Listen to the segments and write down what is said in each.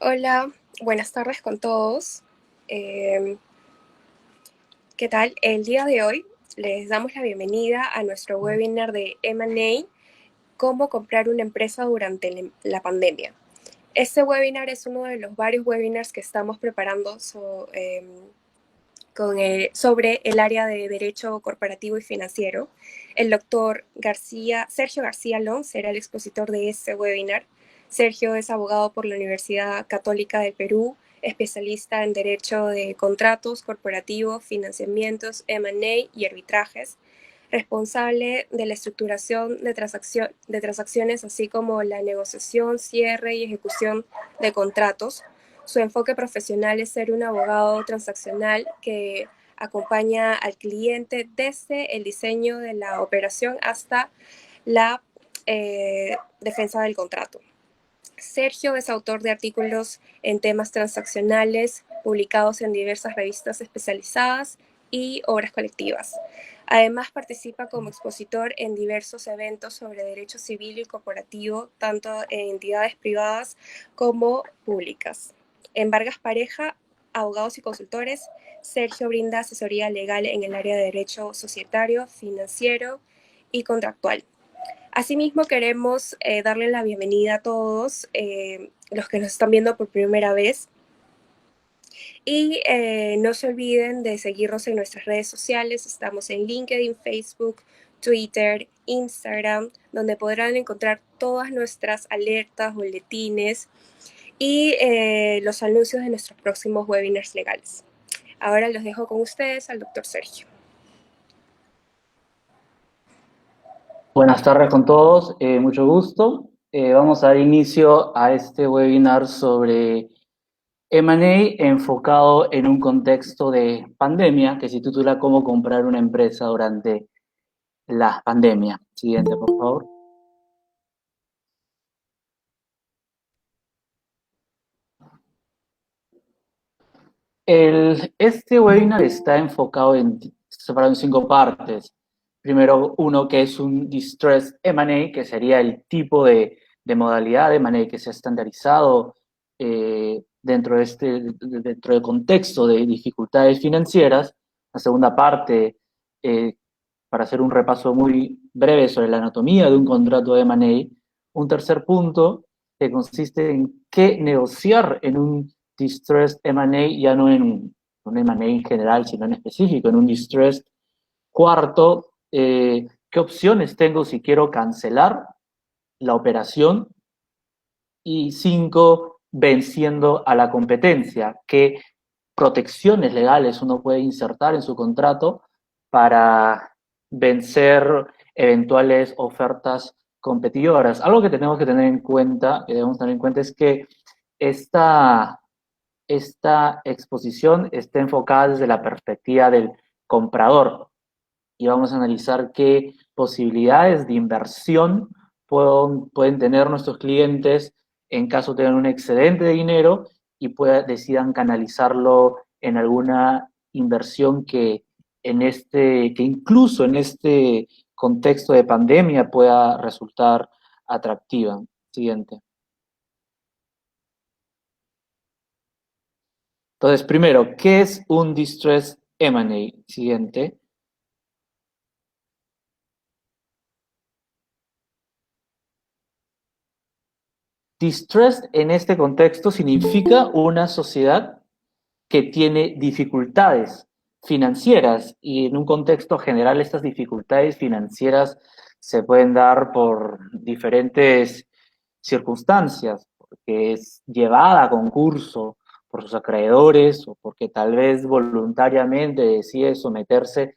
Hola, buenas tardes con todos. Em, ¿Qué tal? El día de hoy les damos la bienvenida a nuestro webinar de M&A, cómo comprar una empresa durante la pandemia. Este webinar es uno de los varios webinars que estamos preparando sobre el área de Derecho Corporativo y Financiero. El doctor Sergio García Long será el expositor de este webinar. Sergio es abogado por la Universidad Católica del Perú, especialista en Derecho de Contratos Corporativos, Financiamientos, M&A y Arbitrajes, responsable de la estructuración de transacciones, así como la negociación, cierre y ejecución de contratos. Su enfoque profesional es ser un abogado transaccional que acompaña al cliente desde el diseño de la operación hasta la defensa del contrato. Sergio es autor de artículos en temas transaccionales publicados en diversas revistas especializadas y obras colectivas. Además, participa como expositor en diversos eventos sobre derecho civil y corporativo, tanto en entidades privadas como públicas. En Vargas Pareja, Abogados y Consultores, Sergio brinda asesoría legal en el área de derecho societario, financiero y contractual. Asimismo, queremos darle la bienvenida a todos los que nos están viendo por primera vez y no se olviden de seguirnos en nuestras redes sociales. Estamos en LinkedIn, Facebook, Twitter, Instagram, donde podrán encontrar todas nuestras alertas, boletines y los anuncios de nuestros próximos webinars legales. Ahora los dejo con ustedes al doctor Sergio. Buenas tardes con todos, mucho gusto. Vamos a dar inicio a este webinar sobre M&A enfocado en un contexto de pandemia que se titula Cómo comprar una empresa durante la pandemia. Siguiente, por favor. Este webinar está separado en 5 partes. Primero, uno que es un Distressed M&A, que sería el tipo de modalidad de M&A que se ha estandarizado dentro del contexto de dificultades financieras. La segunda parte, eh, para hacer un repaso muy breve sobre la anatomía de un contrato de M&A. Un tercer punto, que consiste en qué negociar en un distressed M&A, ya no en un M&A en general, sino en específico, en un distressed. Cuarto, qué opciones tengo si quiero cancelar la operación. Y 5, venciendo a la competencia, qué protecciones legales uno puede insertar en su contrato para vencer eventuales ofertas competidoras. Algo que tenemos que tener en cuenta, que debemos tener en cuenta, es que esta, esta exposición está enfocada desde la perspectiva del comprador y vamos a analizar qué posibilidades de inversión pueden tener nuestros clientes en caso tengan un excedente de dinero y decidan canalizarlo en alguna inversión que incluso en este contexto de pandemia pueda resultar atractiva. Siguiente. Entonces, primero, ¿qué es un Distress M&A? Siguiente. Distressed en este contexto significa una sociedad que tiene dificultades financieras y en un contexto general estas dificultades financieras se pueden dar por diferentes circunstancias, porque es llevada a concurso por sus acreedores o porque tal vez voluntariamente decide someterse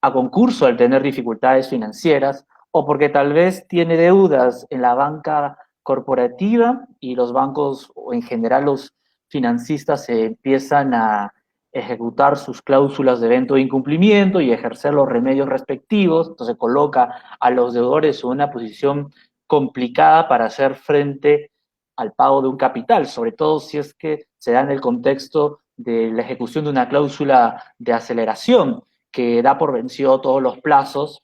a concurso al tener dificultades financieras o porque tal vez tiene deudas en la banca corporativa y los bancos o en general los financistas se empiezan a ejecutar sus cláusulas de evento de incumplimiento y ejercer los remedios respectivos, entonces coloca a los deudores en una posición complicada para hacer frente al pago de un capital, sobre todo si es que se da en el contexto de la ejecución de una cláusula de aceleración que da por vencido todos los plazos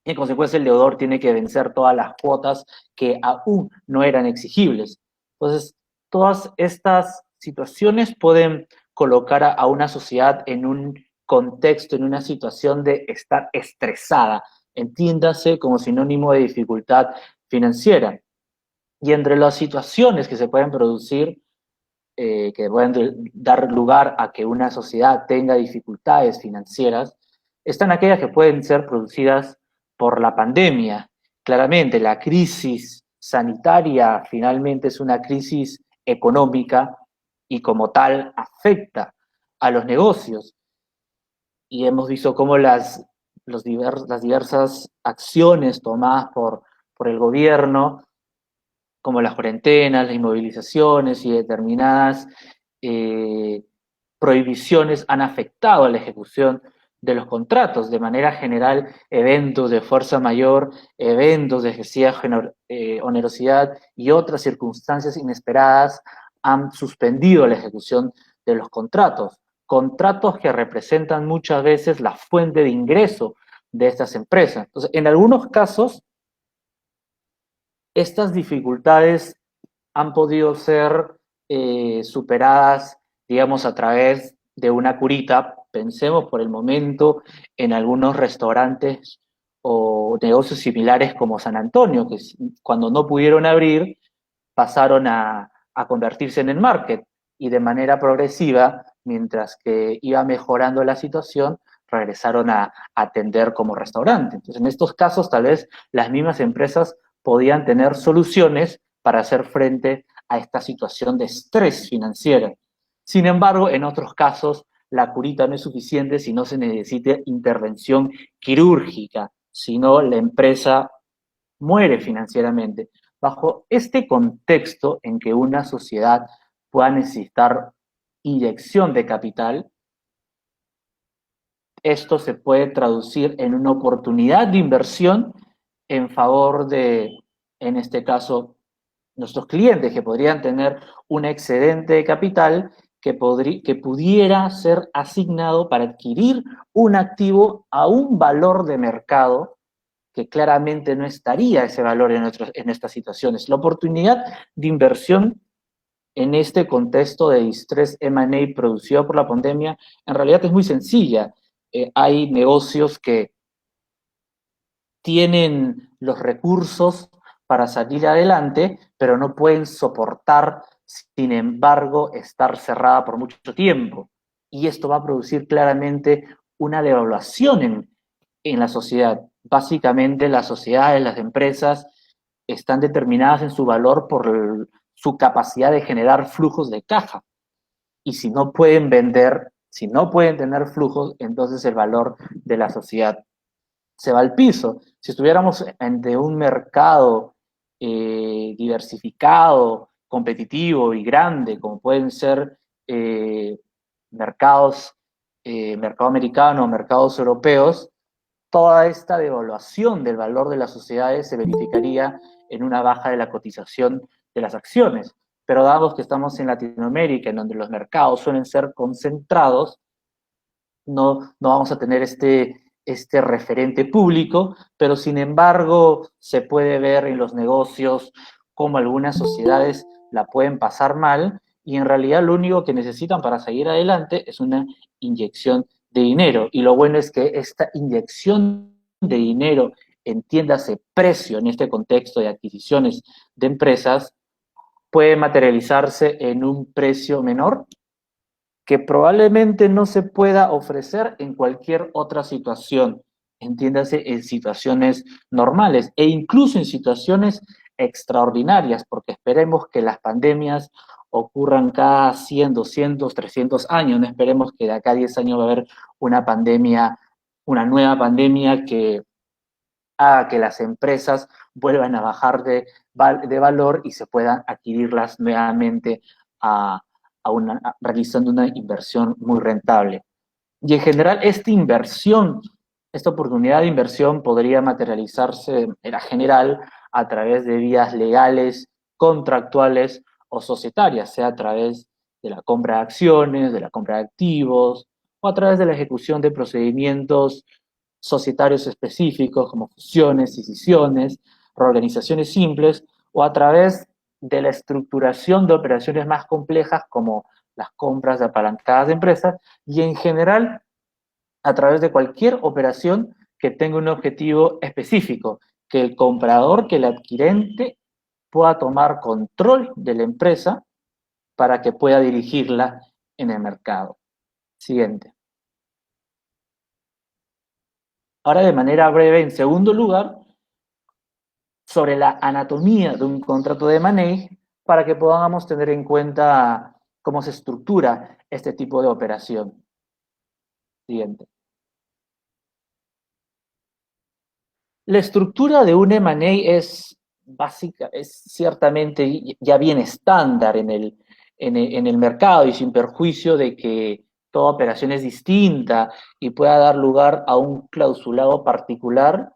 y en consecuencia el deudor tiene que vencer todas las cuotas que aún no eran exigibles. Entonces, todas estas situaciones pueden colocar a una sociedad en un contexto, en una situación de estar estresada, entiéndase como sinónimo de dificultad financiera. Y entre las situaciones que se pueden producir, que pueden dar lugar a que una sociedad tenga dificultades financieras, están aquellas que pueden ser producidas por la pandemia. Claramente, la crisis sanitaria finalmente es una crisis económica y como tal afecta a los negocios. Y hemos visto cómo las diversas acciones tomadas por el gobierno, como las cuarentenas, las inmovilizaciones y determinadas eh, prohibiciones han afectado a la ejecución de los contratos. De manera general, eventos de fuerza mayor, eventos de excesiva onerosidad y otras circunstancias inesperadas han suspendido la ejecución de los contratos. Contratos que representan muchas veces la fuente de ingreso de estas empresas. Entonces, en algunos casos, estas dificultades han podido ser superadas, digamos, a través de una curita. Pensemos por el momento en algunos restaurantes o negocios similares como San Antonio, que cuando no pudieron abrir, pasaron a convertirse en el market y de manera progresiva, mientras que iba mejorando la situación, regresaron a atender como restaurante. Entonces, en estos casos, tal vez las mismas empresas podían tener soluciones para hacer frente a esta situación de estrés financiero. Sin embargo, en otros casos, la curita no es suficiente si no se necesita intervención quirúrgica, sino la empresa muere financieramente. Bajo este contexto en que una sociedad pueda necesitar inyección de capital, esto se puede traducir en una oportunidad de inversión en favor de, en este caso, nuestros clientes, que podrían tener un excedente de capital que pudiera ser asignado para adquirir un activo a un valor de mercado que claramente no estaría ese valor en estas situaciones. La oportunidad de inversión en este contexto de distress M&A producido por la pandemia en realidad es muy sencilla. Hay negocios que tienen los recursos para salir adelante, pero no pueden soportar, sin embargo, estar cerrada por mucho tiempo. Y esto va a producir claramente una devaluación en la sociedad. Básicamente, las sociedades, las empresas, están determinadas en su valor por su capacidad de generar flujos de caja. Y si no pueden vender, si no pueden tener flujos, entonces el valor de la sociedad se va al piso. Si estuviéramos ante un mercado diversificado, competitivo y grande, como pueden ser mercados, mercado americano, mercados europeos, toda esta devaluación del valor de las sociedades se verificaría en una baja de la cotización de las acciones. Pero dado que estamos en Latinoamérica, en donde los mercados suelen ser concentrados, no vamos a tener este referente público, pero sin embargo se puede ver en los negocios cómo algunas sociedades la pueden pasar mal y en realidad lo único que necesitan para seguir adelante es una inyección de dinero. Y lo bueno es que esta inyección de dinero, entiéndase precio en este contexto de adquisiciones de empresas, puede materializarse en un precio menor que probablemente no se pueda ofrecer en cualquier otra situación, entiéndase, en situaciones normales e incluso en situaciones extraordinarias, porque esperemos que las pandemias ocurran cada 100, 200, 300 años, no esperemos que de acá a 10 años va a haber una pandemia, una nueva pandemia que haga que las empresas vuelvan a bajar de valor y se puedan adquirirlas nuevamente a, realizando una inversión muy rentable. Y en general, esta inversión, esta oportunidad de inversión podría materializarse de manera general a través de vías legales, contractuales o societarias, sea a través de la compra de acciones, de la compra de activos, o a través de la ejecución de procedimientos societarios específicos como fusiones, escisiones, reorganizaciones simples, o a través de la estructuración de operaciones más complejas como las compras de apalancadas de empresas y en general a través de cualquier operación que tenga un objetivo específico, que el comprador, que el adquirente pueda tomar control de la empresa para que pueda dirigirla en el mercado. Siguiente. Ahora de manera breve, en segundo lugar, sobre la anatomía de un contrato de M&A para que podamos tener en cuenta cómo se estructura este tipo de operación. Siguiente. La estructura de un M&A es básica, es ciertamente ya bien estándar en el mercado y sin perjuicio de que toda operación es distinta y pueda dar lugar a un clausulado particular.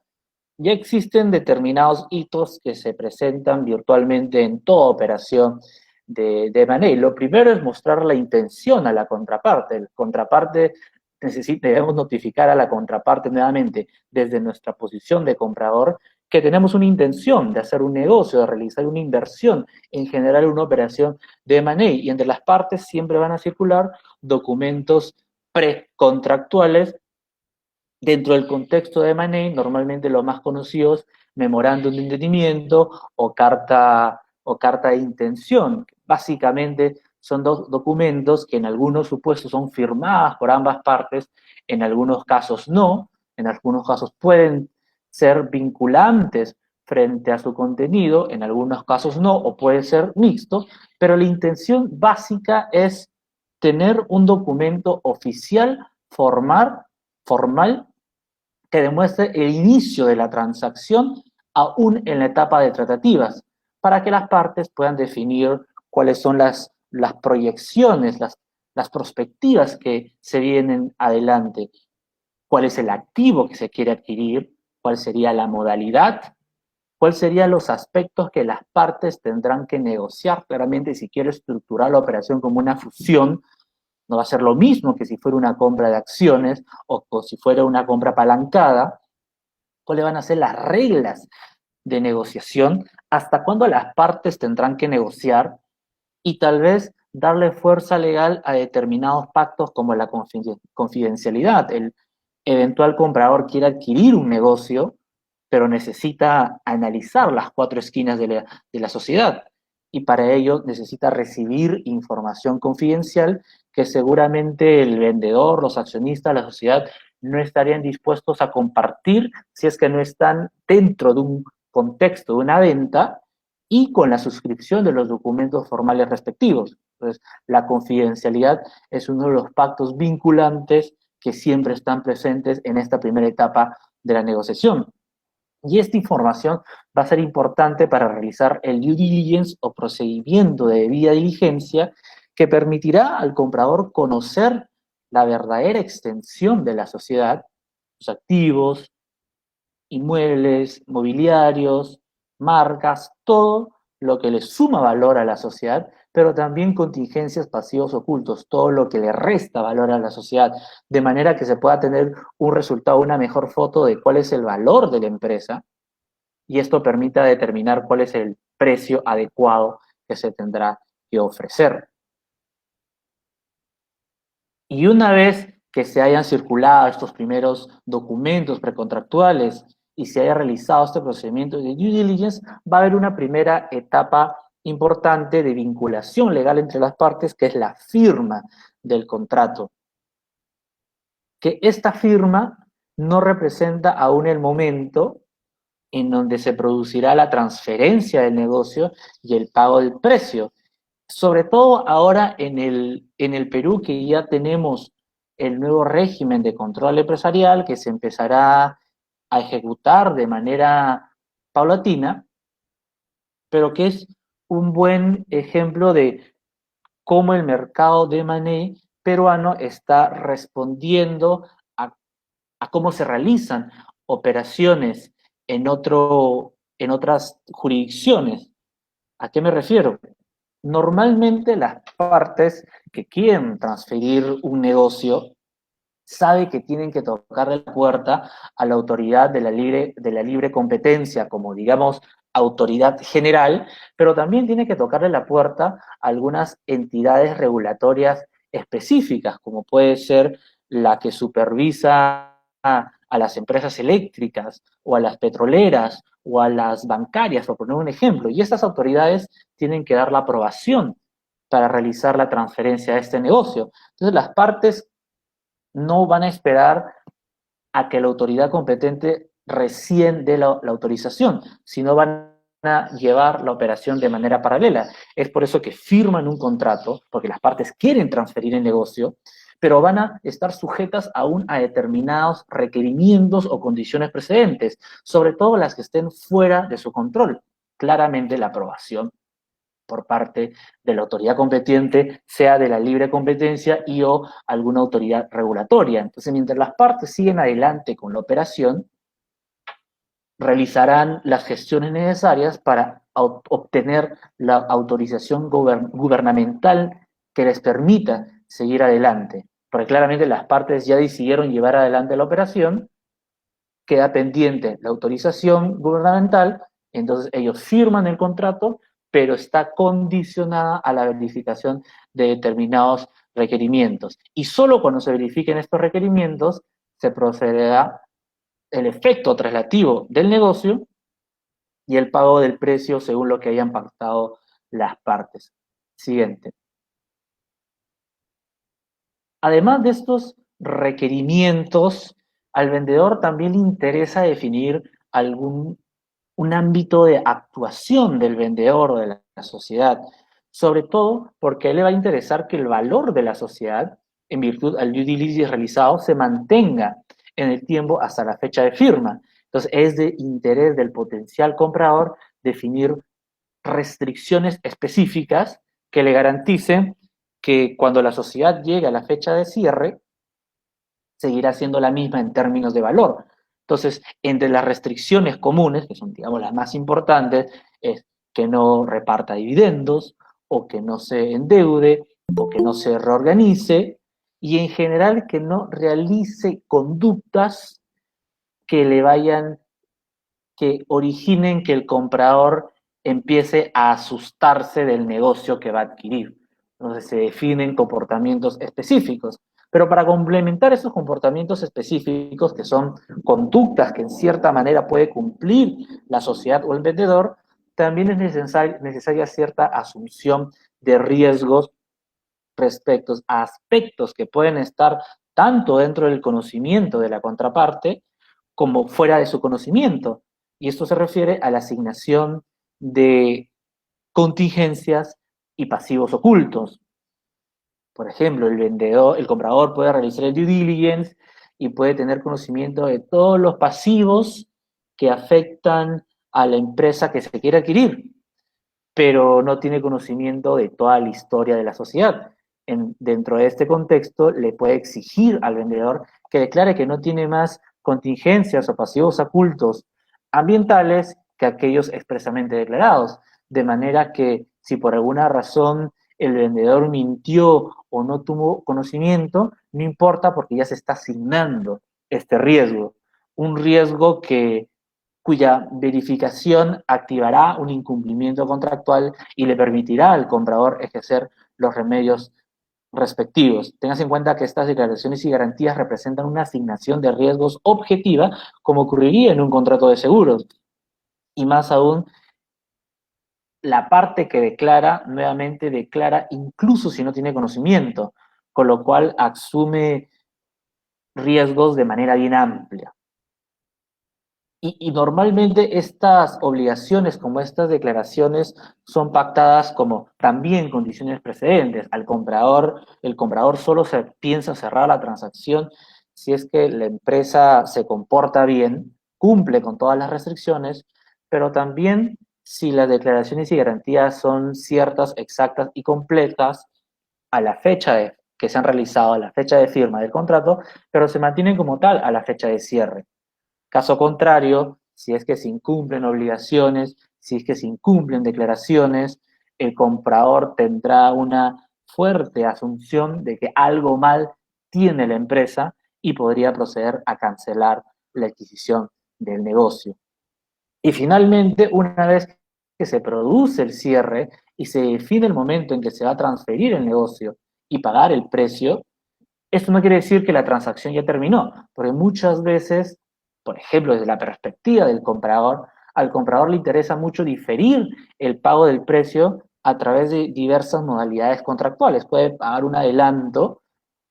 Ya existen determinados hitos que se presentan virtualmente en toda operación de M&A. Lo primero es mostrar la intención a la contraparte. El contraparte debemos notificar a la contraparte nuevamente desde nuestra posición de comprador que tenemos una intención de hacer un negocio, de realizar una inversión, en general una operación de M&A. Y entre las partes siempre van a circular documentos precontractuales. Dentro del contexto de M&A, normalmente los más conocidos, memorándum de entendimiento o carta de intención. Básicamente son dos documentos que en algunos supuestos son firmadas por ambas partes, en algunos casos no, en algunos casos pueden ser vinculantes frente a su contenido, en algunos casos no, o puede ser mixto, pero la intención básica es tener un documento oficial, formal, que demuestre el inicio de la transacción aún en la etapa de tratativas, para que las partes puedan definir cuáles son las proyecciones, las perspectivas que se vienen adelante, cuál es el activo que se quiere adquirir, cuál sería la modalidad, cuáles serían los aspectos que las partes tendrán que negociar. Claramente, si quiero estructurar la operación como una fusión, no va a ser lo mismo que si fuera una compra de acciones o si fuera una compra apalancada. ¿Cuáles van a ser las reglas de negociación? ¿Hasta cuándo las partes tendrán que negociar? Y tal vez darle fuerza legal a determinados pactos como la confidencialidad. El eventual comprador quiere adquirir un negocio, pero necesita analizar las cuatro esquinas de la sociedad. Y para ello necesita recibir información confidencial que seguramente el vendedor, los accionistas, la sociedad no estarían dispuestos a compartir si es que no están dentro de un contexto de una venta y con la suscripción de los documentos formales respectivos. Entonces, la confidencialidad es uno de los pactos vinculantes que siempre están presentes en esta primera etapa de la negociación. Y esta información va a ser importante para realizar el due diligence o procedimiento de debida diligencia que permitirá al comprador conocer la verdadera extensión de la sociedad, sus activos, inmuebles, mobiliarios, marcas, todo lo que le suma valor a la sociedad, pero también contingencias pasivos ocultos, todo lo que le resta valor a la sociedad, de manera que se pueda tener un resultado, una mejor foto de cuál es el valor de la empresa y esto permita determinar cuál es el precio adecuado que se tendrá que ofrecer. Y una vez que se hayan circulado estos primeros documentos precontractuales y se haya realizado este procedimiento de due diligence, va a haber una primera etapa importante de vinculación legal entre las partes, que es la firma del contrato. Que esta firma no representa aún el momento en donde se producirá la transferencia del negocio y el pago del precio. Sobre todo ahora en el Perú, que ya tenemos el nuevo régimen de control empresarial que se empezará a ejecutar de manera paulatina, pero que es un buen ejemplo de cómo el mercado de M&A peruano está respondiendo a cómo se realizan operaciones en otras jurisdicciones. ¿A qué me refiero? Normalmente las partes que quieren transferir un negocio saben que tienen que tocarle la puerta a la autoridad de la libre competencia, como digamos autoridad general, pero también tiene que tocarle la puerta a algunas entidades regulatorias específicas, como puede ser la que supervisa a las empresas eléctricas o a las petroleras o a las bancarias, por poner un ejemplo. Y estas autoridades tienen que dar la aprobación para realizar la transferencia de este negocio. Entonces las partes no van a esperar a que la autoridad competente recién dé la autorización, sino van a llevar la operación de manera paralela. Es por eso que firman un contrato, porque las partes quieren transferir el negocio, pero van a estar sujetas aún a determinados requerimientos o condiciones precedentes, sobre todo las que estén fuera de su control. Claramente la aprobación por parte de la autoridad competente, sea de la libre competencia y o alguna autoridad regulatoria. Entonces, mientras las partes siguen adelante con la operación, realizarán las gestiones necesarias para obtener la autorización gubernamental que les permita seguir adelante. Porque claramente las partes ya decidieron llevar adelante la operación, queda pendiente la autorización gubernamental, entonces ellos firman el contrato, pero está condicionada a la verificación de determinados requerimientos. Y solo cuando se verifiquen estos requerimientos se procederá el efecto traslativo del negocio y el pago del precio según lo que hayan pactado las partes. Siguiente. Además de estos requerimientos, al vendedor también le interesa definir un ámbito de actuación del vendedor o de la sociedad, sobre todo porque a él le va a interesar que el valor de la sociedad, en virtud al due diligence realizado, se mantenga en el tiempo hasta la fecha de firma. Entonces, es de interés del potencial comprador definir restricciones específicas que le garanticen que cuando la sociedad llegue a la fecha de cierre, seguirá siendo la misma en términos de valor. Entonces, entre las restricciones comunes, que son, digamos, las más importantes, es que no reparta dividendos, o que no se endeude, o que no se reorganice, y en general que no realice conductas que le vayan, que originen que el comprador empiece a asustarse del negocio que va a adquirir. Entonces se definen comportamientos específicos. Pero para complementar esos comportamientos específicos, que son conductas que en cierta manera puede cumplir la sociedad o el vendedor, también es necesaria cierta asunción de riesgos respecto a aspectos que pueden estar tanto dentro del conocimiento de la contraparte como fuera de su conocimiento. Y esto se refiere a la asignación de contingencias y pasivos ocultos. Por ejemplo, el comprador puede realizar el due diligence y puede tener conocimiento de todos los pasivos que afectan a la empresa que se quiere adquirir, pero no tiene conocimiento de toda la historia de la sociedad. Dentro de este contexto, le puede exigir al vendedor que declare que no tiene más contingencias o pasivos ocultos ambientales que aquellos expresamente declarados, de manera que si por alguna razón el vendedor mintió o no tuvo conocimiento, no importa porque ya se está asignando este riesgo, un riesgo cuya verificación activará un incumplimiento contractual y le permitirá al comprador ejercer los remedios respectivos. Tengas en cuenta que estas declaraciones y garantías representan una asignación de riesgos objetiva, como ocurriría en un contrato de seguros. Y más aún, la parte que declara, nuevamente declara incluso si no tiene conocimiento, con lo cual asume riesgos de manera bien amplia. Y normalmente estas obligaciones, como estas declaraciones, son pactadas como también condiciones precedentes. El comprador solo se piensa cerrar la transacción si es que la empresa se comporta bien, cumple con todas las restricciones, pero también si las declaraciones y garantías son ciertas, exactas y completas a la fecha que se han realizado, a la fecha de firma del contrato, pero se mantienen como tal a la fecha de cierre. Caso contrario, si es que se incumplen obligaciones, si es que se incumplen declaraciones, el comprador tendrá una fuerte asunción de que algo mal tiene la empresa y podría proceder a cancelar la adquisición del negocio. Y finalmente, una vez que se produce el cierre y se define el momento en que se va a transferir el negocio y pagar el precio, esto no quiere decir que la transacción ya terminó, porque muchas veces, por ejemplo, desde la perspectiva del comprador, al comprador le interesa mucho diferir el pago del precio a través de diversas modalidades contractuales. Puede pagar un adelanto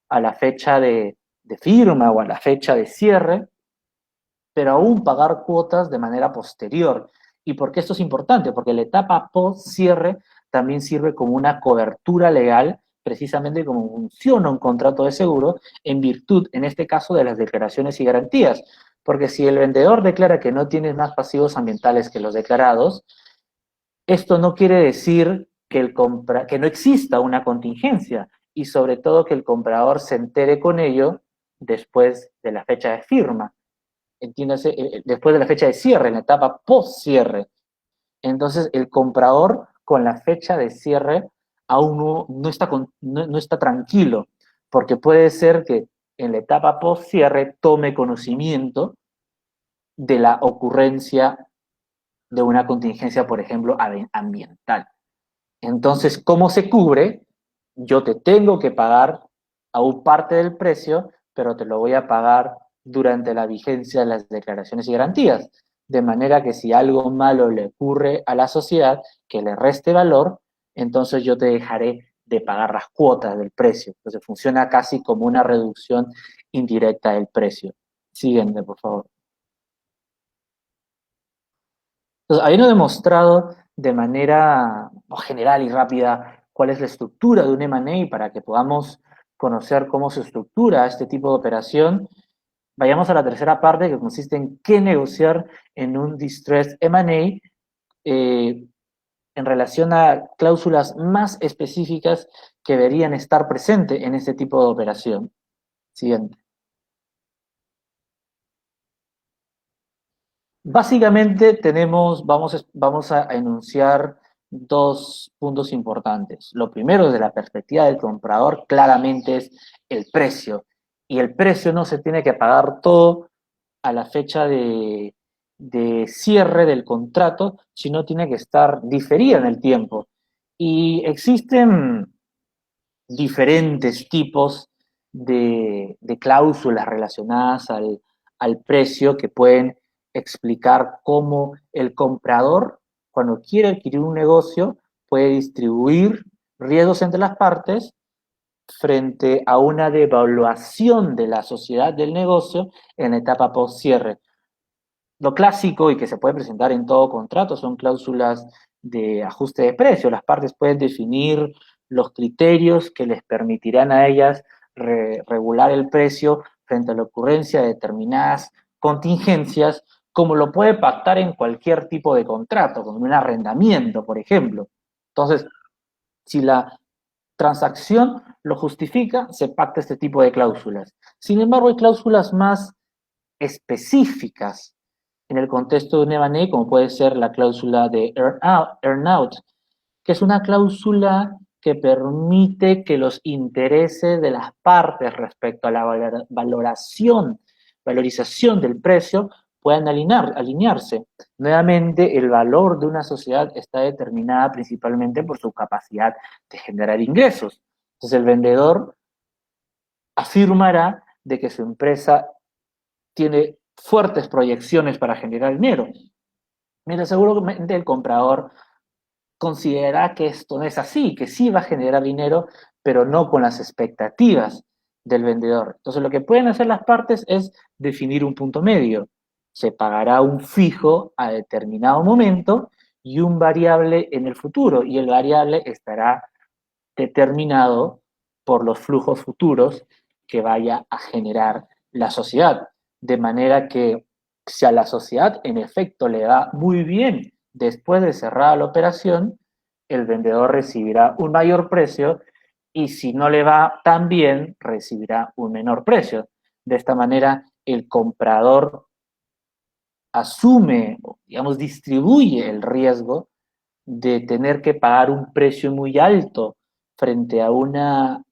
a la fecha de firma o a la fecha de cierre, pero aún pagar cuotas de manera posterior. ¿Y por qué esto es importante? Porque la etapa post-cierre también sirve como una cobertura legal, precisamente como funciona un contrato de seguro, en virtud, en este caso, de las declaraciones y garantías. Porque si el vendedor declara que no tiene más pasivos ambientales que los declarados, esto no quiere decir que no exista una contingencia y sobre todo que el comprador se entere con ello después de la fecha de firma, entiéndase, después de la fecha de cierre, en la etapa post-cierre. Entonces, el comprador con la fecha de cierre aún no está tranquilo, porque puede ser que en la etapa post-cierre tome conocimiento de la ocurrencia de una contingencia, por ejemplo, ambiental. Entonces, ¿cómo se cubre? Yo te tengo que pagar aún parte del precio, pero te lo voy a pagar durante la vigencia de las declaraciones y garantías. De manera que si algo malo le ocurre a la sociedad que le reste valor, entonces yo te dejaré de pagar las cuotas del precio. Entonces funciona casi como una reducción indirecta del precio. Siguiente, por favor. Entonces, habiendo demostrado de manera general y rápida cuál es la estructura de un M&A para que podamos conocer cómo se estructura este tipo de operación, vayamos a la tercera parte que consiste en qué negociar en un distressed M&A en relación a cláusulas más específicas que deberían estar presentes en este tipo de operación. Siguiente. Básicamente vamos a enunciar dos puntos importantes. Lo primero, desde la perspectiva del comprador, claramente es el precio. Y el precio no se tiene que pagar todo a la fecha de cierre del contrato, sino tiene que estar diferida en el tiempo. Y existen diferentes tipos de cláusulas relacionadas al precio que pueden explicar cómo el comprador, cuando quiere adquirir un negocio, puede distribuir riesgos entre las partes frente a una devaluación de la sociedad del negocio en la etapa post-cierre. Lo clásico y que se puede presentar en todo contrato son cláusulas de ajuste de precio. Las partes pueden definir los criterios que les permitirán a ellas regular el precio frente a la ocurrencia de determinadas contingencias, como lo puede pactar en cualquier tipo de contrato, como un arrendamiento, por ejemplo. Entonces, si la transacción lo justifica, se pacta este tipo de cláusulas. Sin embargo, hay cláusulas más específicas en el contexto de un M&A, como puede ser la cláusula de earn-out, que es una cláusula que permite que los intereses de las partes respecto a la valorización del precio puedan alinearse. Nuevamente, el valor de una sociedad está determinada principalmente por su capacidad de generar ingresos. Entonces, el vendedor afirmará de que su empresa tiene fuertes proyecciones para generar dinero. Mientras seguramente el comprador considera que esto no es así, que sí va a generar dinero, pero no con las expectativas del vendedor. Entonces lo que pueden hacer las partes es definir un punto medio. Se pagará un fijo a determinado momento y un variable en el futuro, y el variable estará determinado por los flujos futuros que vaya a generar la sociedad. De manera que si a la sociedad en efecto le va muy bien después de cerrada la operación, el vendedor recibirá un mayor precio y si no le va tan bien, recibirá un menor precio. De esta manera, el comprador asume, digamos, distribuye el riesgo de tener que pagar un precio muy alto frente a una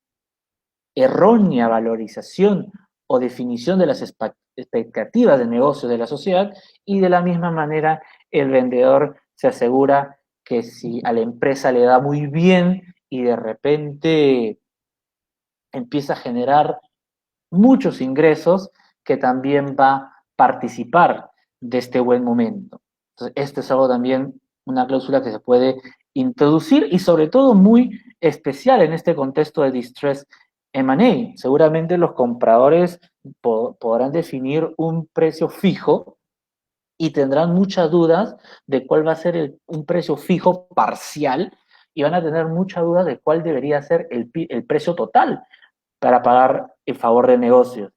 errónea valorización o definición de las expectativas de negocio de la sociedad, y de la misma manera el vendedor se asegura que si a la empresa le da muy bien y de repente empieza a generar muchos ingresos, que también va a participar de este buen momento. Entonces, este es algo también, una cláusula que se puede introducir y sobre todo muy especial en este contexto de distress M&A. Seguramente los compradores podrán definir un precio fijo y tendrán muchas dudas de cuál va a ser un precio fijo parcial y van a tener muchas dudas de cuál debería ser el precio total para pagar en favor de negocios.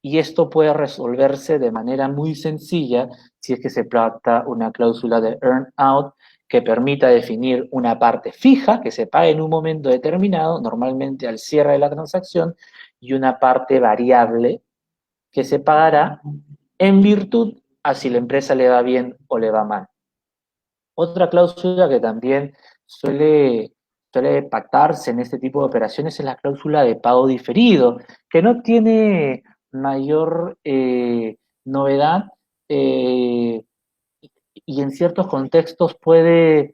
Y esto puede resolverse de manera muy sencilla si es que se pacta una cláusula de earn out que permita definir una parte fija que se pague en un momento determinado, normalmente al cierre de la transacción, y una parte variable que se pagará en virtud a si la empresa le va bien o le va mal. Otra cláusula que también suele, suele pactarse en este tipo de operaciones es la cláusula de pago diferido, que no tiene mayor novedad eh, y en ciertos contextos puede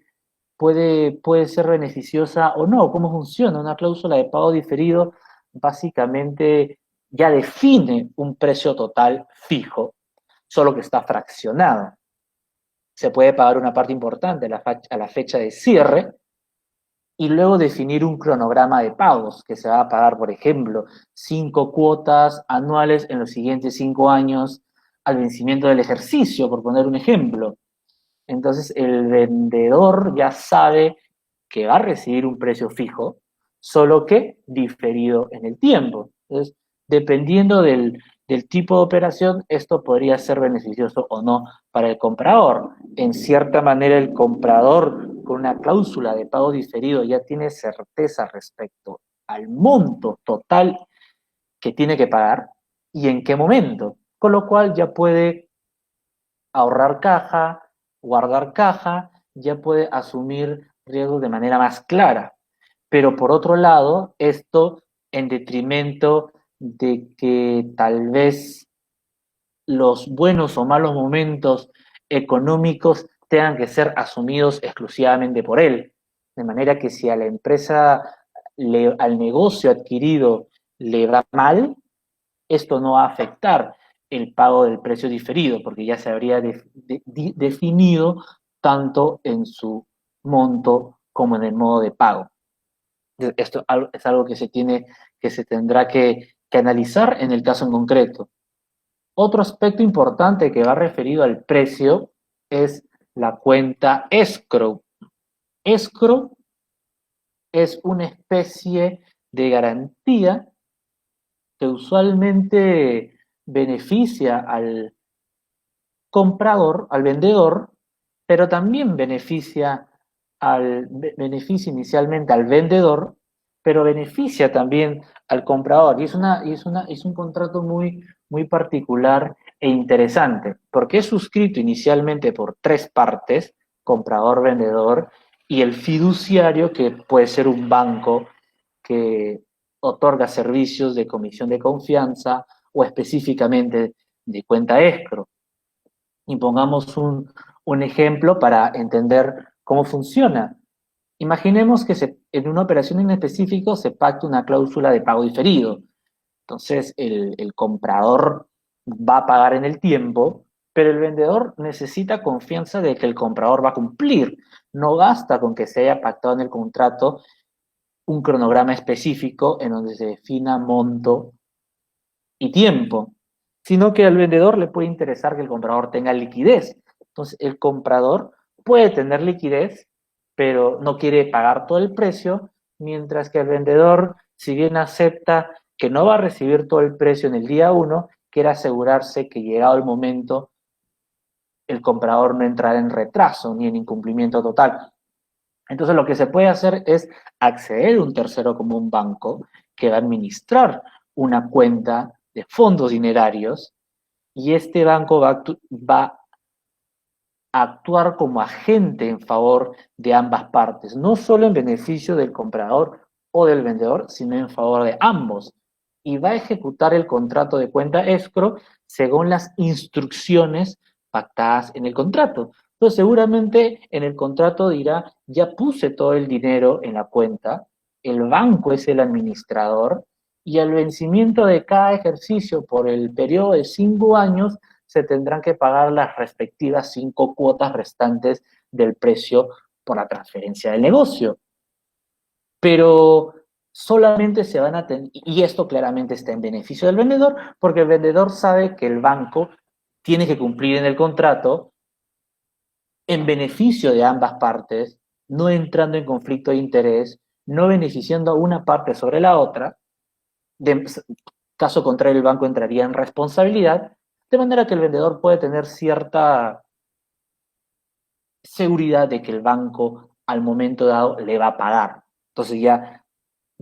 ser beneficiosa o no. ¿Cómo funciona? Una cláusula de pago diferido básicamente ya define un precio total fijo, solo que está fraccionado. Se puede pagar una parte importante a la fecha de cierre y luego definir un cronograma de pagos que se va a pagar, por ejemplo, 5 cuotas anuales en los siguientes 5 años al vencimiento del ejercicio, por poner un ejemplo. Entonces el vendedor ya sabe que va a recibir un precio fijo, solo que diferido en el tiempo. Entonces, dependiendo del tipo de operación, esto podría ser beneficioso o no para el comprador. En cierta manera, el comprador con una cláusula de pago diferido ya tiene certeza respecto al monto total que tiene que pagar y en qué momento, con lo cual ya puede ahorrar caja, guardar caja, ya puede asumir riesgos de manera más clara. Pero por otro lado, esto en detrimento de que tal vez los buenos o malos momentos económicos tengan que ser asumidos exclusivamente por él. De manera que si a la empresa, al negocio adquirido le va mal, esto no va a afectar el pago del precio diferido, porque ya se habría definido tanto en su monto como en el modo de pago. Esto es algo que se tendrá que analizar en el caso en concreto. Otro aspecto importante que va referido al precio es la cuenta escrow. Escrow es una especie de garantía que usualmente beneficia al comprador, al vendedor, pero también beneficia inicialmente al vendedor, pero beneficia también al comprador. Es un contrato muy particular e interesante, porque es suscrito inicialmente por tres partes, comprador, vendedor, y el fiduciario, que puede ser un banco que otorga servicios de comisión de confianza o específicamente de cuenta escrow. Y pongamos un ejemplo para entender cómo funciona. Imaginemos que en una operación en específico se pacta una cláusula de pago diferido. Entonces el comprador va a pagar en el tiempo, pero el vendedor necesita confianza de que el comprador va a cumplir. No basta con que se haya pactado en el contrato un cronograma específico en donde se defina monto y tiempo, sino que al vendedor le puede interesar que el comprador tenga liquidez. Entonces, el comprador puede tener liquidez, pero no quiere pagar todo el precio, mientras que el vendedor, si bien acepta que no va a recibir todo el precio en el día uno, quiere asegurarse que llegado el momento, el comprador no entrará en retraso ni en incumplimiento total. Entonces, lo que se puede hacer es acceder a un tercero como un banco que va a administrar una cuenta de fondos dinerarios y este banco va a actuar como agente en favor de ambas partes, no solo en beneficio del comprador o del vendedor, sino en favor de ambos. Y va a ejecutar el contrato de cuenta escrow según las instrucciones pactadas en el contrato. Entonces seguramente en el contrato dirá, ya puse todo el dinero en la cuenta, el banco es el administrador y al vencimiento de cada ejercicio por el periodo de 5 años se tendrán que pagar las respectivas 5 cuotas restantes del precio por la transferencia del negocio. Pero solamente se van a tener, y esto claramente está en beneficio del vendedor, porque el vendedor sabe que el banco tiene que cumplir en el contrato en beneficio de ambas partes, no entrando en conflicto de interés, no beneficiando a una parte sobre la otra. De, caso contrario, el banco entraría en responsabilidad, de manera que el vendedor puede tener cierta seguridad de que el banco al momento dado le va a pagar. Entonces ya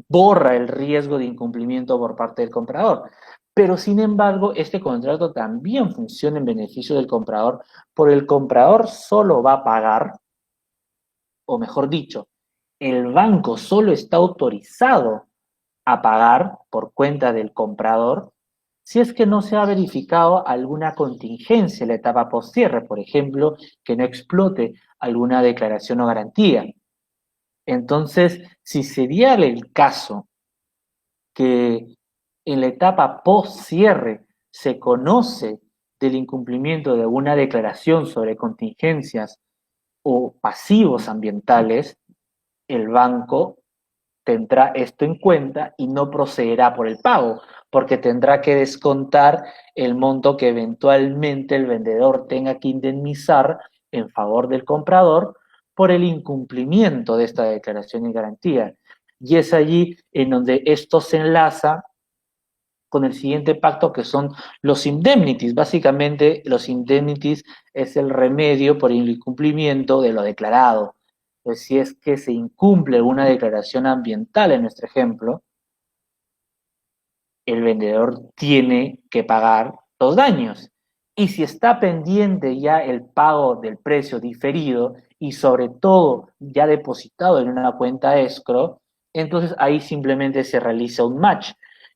borra el riesgo de incumplimiento por parte del comprador. Pero sin embargo, este contrato también funciona en beneficio del comprador, porque el comprador solo va a pagar, o mejor dicho, el banco solo está autorizado a pagar por cuenta del comprador si es que no se ha verificado alguna contingencia en la etapa postcierre, por ejemplo, que no explote alguna declaración o garantía. Entonces, si se diera el caso que en la etapa post-cierre se conoce del incumplimiento de una declaración sobre contingencias o pasivos ambientales, el banco tendrá esto en cuenta y no procederá por el pago, porque tendrá que descontar el monto que eventualmente el vendedor tenga que indemnizar en favor del comprador por el incumplimiento de esta declaración y garantía. Y es allí en donde esto se enlaza con el siguiente pacto, que son los indemnities. Básicamente, los indemnities es el remedio por el incumplimiento de lo declarado. Pues si es que se incumple una declaración ambiental, en nuestro ejemplo, el vendedor tiene que pagar los daños. Y si está pendiente ya el pago del precio diferido y sobre todo ya depositado en una cuenta escrow, entonces ahí simplemente se realiza un match,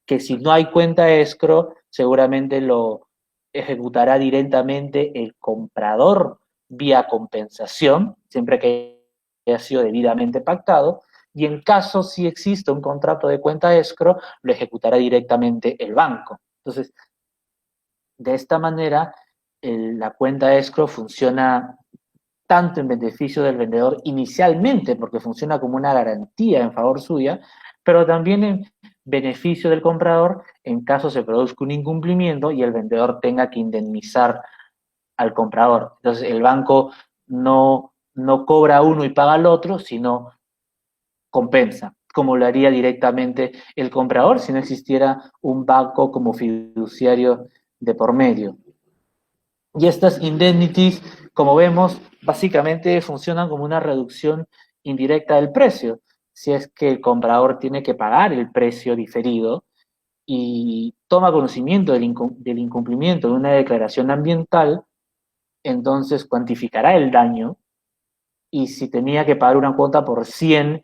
que si no hay cuenta escrow, seguramente lo ejecutará directamente el comprador vía compensación, siempre que haya sido debidamente pactado, y en caso si existe un contrato de cuenta escrow, lo ejecutará directamente el banco. Entonces, de esta manera, la cuenta escrow funciona tanto en beneficio del vendedor inicialmente, porque funciona como una garantía en favor suya, pero también en beneficio del comprador en caso se produzca un incumplimiento y el vendedor tenga que indemnizar al comprador. Entonces, el banco no cobra uno y paga al otro, sino compensa, como lo haría directamente el comprador si no existiera un banco como fiduciario de por medio. Y estas indemnities, como vemos, básicamente funcionan como una reducción indirecta del precio. Si es que el comprador tiene que pagar el precio diferido y toma conocimiento del incumplimiento de una declaración ambiental, entonces cuantificará el daño y si tenía que pagar una cuota por 100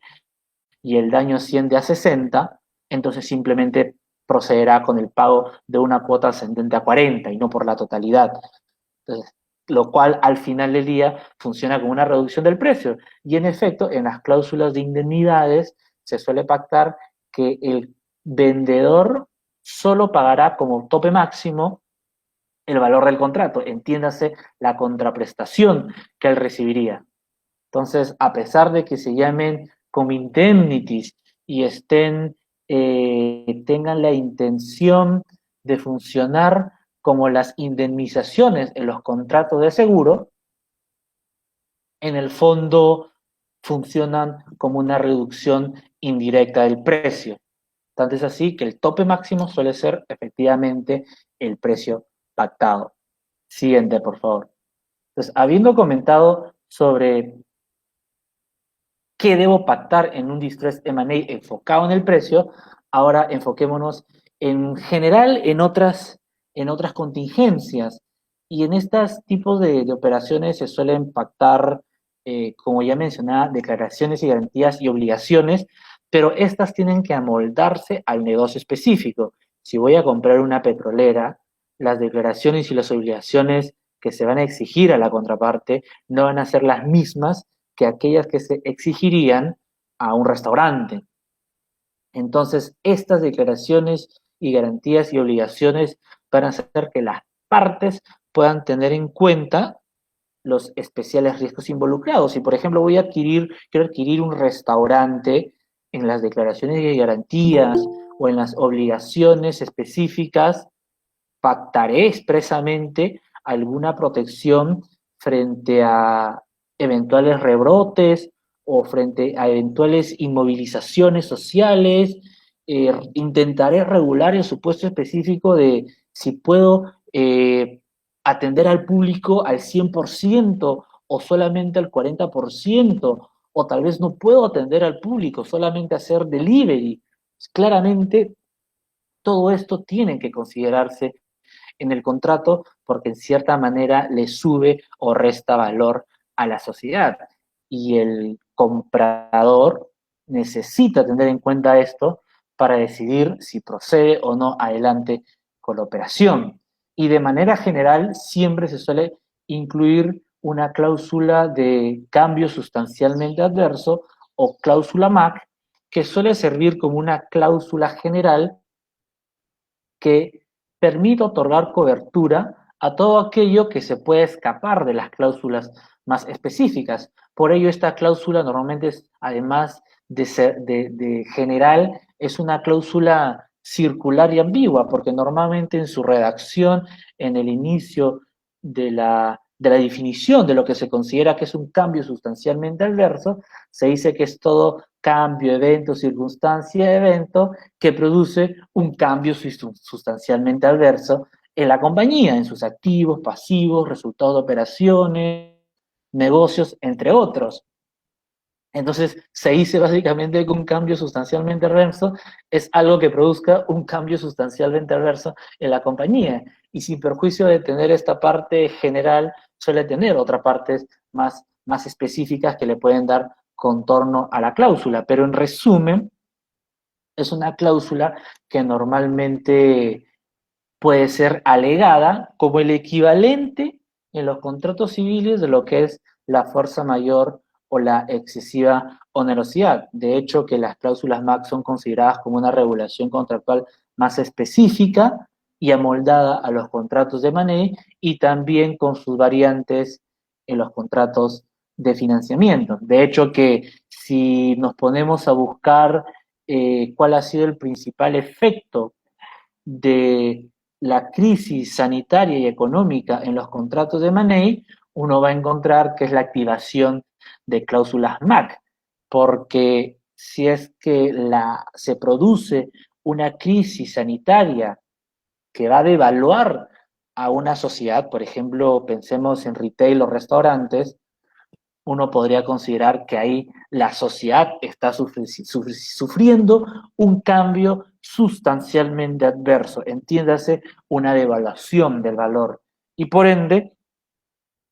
y el daño asciende a 60, entonces simplemente procederá con el pago de una cuota ascendente a 40 y no por la totalidad. Entonces, lo cual al final del día funciona como una reducción del precio. Y en efecto, en las cláusulas de indemnidades se suele pactar que el vendedor solo pagará como tope máximo el valor del contrato, entiéndase la contraprestación que él recibiría. Entonces, a pesar de que se llamen como indemnities y tengan la intención de funcionar como las indemnizaciones en los contratos de seguro, en el fondo funcionan como una reducción indirecta del precio. Tanto es así que el tope máximo suele ser efectivamente el precio pactado. Siguiente, por favor. Entonces, habiendo comentado sobre qué debo pactar en un distress M&A enfocado en el precio, ahora enfoquémonos en general en otras contingencias. Y en estos tipos de operaciones se suelen pactar, como ya mencionaba, declaraciones y garantías y obligaciones, pero estas tienen que amoldarse al negocio específico. Si voy a comprar una petrolera, las declaraciones y las obligaciones que se van a exigir a la contraparte no van a ser las mismas que aquellas que se exigirían a un restaurante. Entonces, estas declaraciones y garantías y obligaciones van a hacer que las partes puedan tener en cuenta los especiales riesgos involucrados. Si, por ejemplo, quiero adquirir un restaurante, en las declaraciones y garantías o en las obligaciones específicas, pactaré expresamente alguna protección frente a eventuales rebrotes o frente a eventuales inmovilizaciones sociales. Intentaré regular el supuesto específico de si puedo atender al público al 100% o solamente al 40%, o tal vez no puedo atender al público, solamente hacer delivery. Claramente, todo esto tiene que considerarse en el contrato porque en cierta manera le sube o resta valor a la sociedad. Y el comprador necesita tener en cuenta esto para decidir si procede o no adelante con la operación. Y de manera general siempre se suele incluir una cláusula de cambio sustancialmente adverso o cláusula MAC, que suele servir como una cláusula general que permite otorgar cobertura a todo aquello que se puede escapar de las cláusulas más específicas. Por ello, esta cláusula normalmente es, además de general, es una cláusula circular y ambigua, porque normalmente en su redacción, en el inicio de la definición de lo que se considera que es un cambio sustancialmente adverso, se dice que es todo cambio, evento, circunstancia, evento, que produce un cambio sustancialmente adverso en la compañía, en sus activos, pasivos, resultados de operaciones, negocios, entre otros. Entonces, se dice básicamente que un cambio sustancialmente adverso es algo que produzca un cambio sustancialmente adverso en la compañía. Y sin perjuicio de tener esta parte general, suele tener otras partes más específicas que le pueden dar contorno a la cláusula. Pero en resumen, es una cláusula que normalmente puede ser alegada como el equivalente en los contratos civiles de lo que es la fuerza mayor o la excesiva onerosidad. De hecho, que las cláusulas MAC son consideradas como una regulación contractual más específica y amoldada a los contratos de money y también con sus variantes en los contratos de financiamiento. De hecho, que si nos ponemos a buscar cuál ha sido el principal efecto de la crisis sanitaria y económica en los contratos de money, uno va a encontrar que es la activación de cláusulas MAC, porque si es que se produce una crisis sanitaria que va a devaluar a una sociedad, por ejemplo, pensemos en retail o restaurantes, uno podría considerar que ahí la sociedad está sufriendo un cambio sustancialmente adverso, entiéndase, una devaluación del valor, y por ende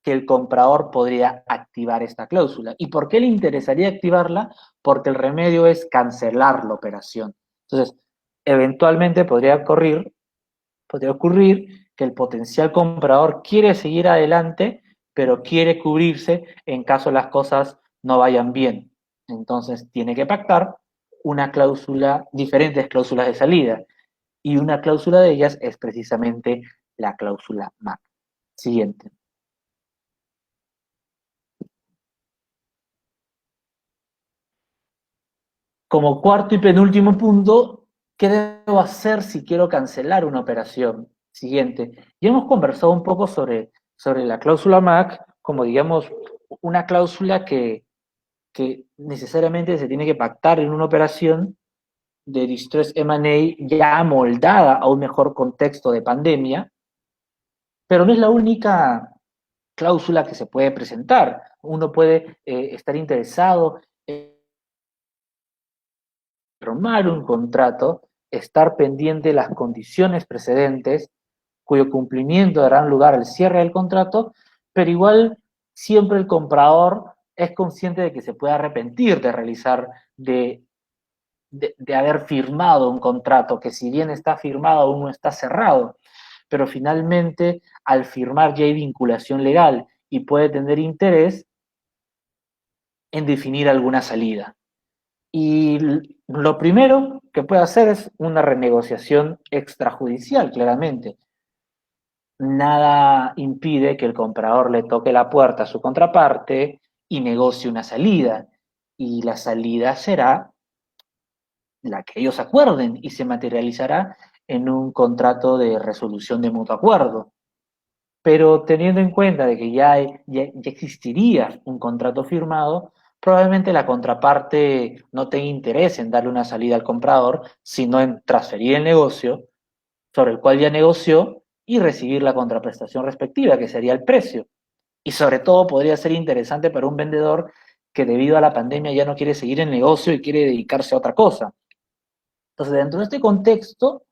que el comprador podría activar esta cláusula. ¿Y por qué le interesaría activarla? Porque el remedio es cancelar la operación. Entonces, eventualmente podría ocurrir que el potencial comprador quiere seguir adelante, pero quiere cubrirse en caso las cosas no vayan bien. Entonces tiene que pactar una cláusula, diferentes cláusulas de salida, y una cláusula de ellas es precisamente la cláusula MAC. Siguiente. Como cuarto y penúltimo punto, ¿qué debo hacer si quiero cancelar una operación? Siguiente. Ya hemos conversado un poco sobre la cláusula MAC como, digamos, una cláusula que necesariamente se tiene que pactar en una operación de distress M&A ya amoldada a un mejor contexto de pandemia, pero no es la única cláusula que se puede presentar. Uno puede estar interesado en firmar un contrato, estar pendiente de las condiciones precedentes, cuyo cumplimiento darán lugar al cierre del contrato, pero igual siempre el comprador es consciente de que se puede arrepentir de realizar, de haber firmado un contrato, que si bien está firmado, aún no está cerrado. pero finalmente al firmar ya hay vinculación legal y puede tener interés en definir alguna salida. Y lo primero que puede hacer es una renegociación extrajudicial, claramente. Nada impide que el comprador le toque la puerta a su contraparte y negocie una salida. Y la salida será la que ellos acuerden y se materializará en un contrato de resolución de mutuo acuerdo. Pero teniendo en cuenta de que ya existiría un contrato firmado, probablemente la contraparte no tenga interés en darle una salida al comprador, sino en transferir el negocio sobre el cual ya negoció y recibir la contraprestación respectiva, que sería el precio. Y sobre todo podría ser interesante para un vendedor que debido a la pandemia ya no quiere seguir el negocio y quiere dedicarse a otra cosa. Entonces, dentro de este contexto,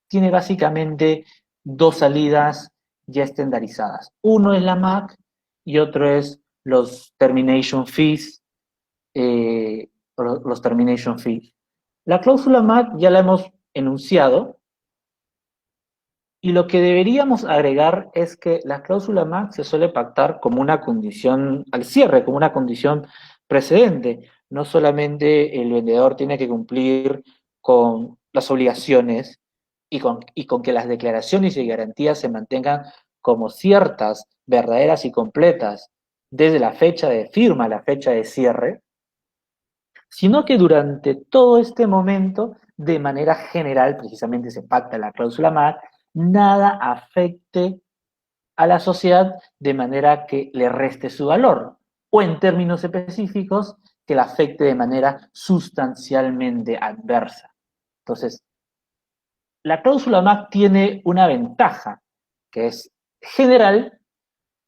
tiene básicamente dos salidas ya estandarizadas. Uno es la MAC y otro es los termination fees, los termination fees. La cláusula MAC ya la hemos enunciado y lo que deberíamos agregar es que la cláusula MAC se suele pactar como una condición al cierre, como una condición precedente. No solamente el vendedor tiene que cumplir con las obligaciones y con que las declaraciones y garantías se mantengan como ciertas, verdaderas y completas desde la fecha de firma a la fecha de cierre, sino que durante todo este momento, de manera general, precisamente se pacta la cláusula MAC, nada afecte a la sociedad de manera que le reste su valor, o en términos específicos, que la afecte de manera sustancialmente adversa. Entonces, la cláusula MAC tiene una ventaja, que es general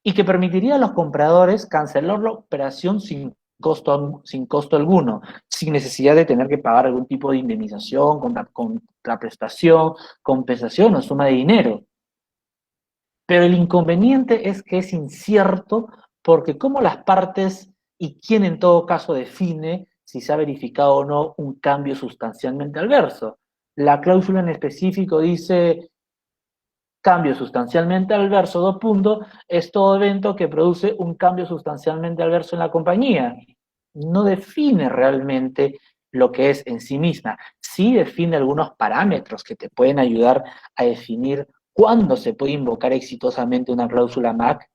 y que permitiría a los compradores cancelar la operación sin costo alguno, sin necesidad de tener que pagar algún tipo de indemnización, contraprestación, compensación o suma de dinero. Pero el inconveniente es que es incierto porque como las partes y quién en todo caso define si se ha verificado o no un cambio sustancialmente adverso. La cláusula en específico dice cambio sustancialmente adverso, dos puntos, es todo evento que produce un cambio sustancialmente adverso en la compañía. No define realmente lo que es en sí misma. Sí define algunos parámetros que te pueden ayudar a definir cuándo se puede invocar exitosamente una cláusula MAC,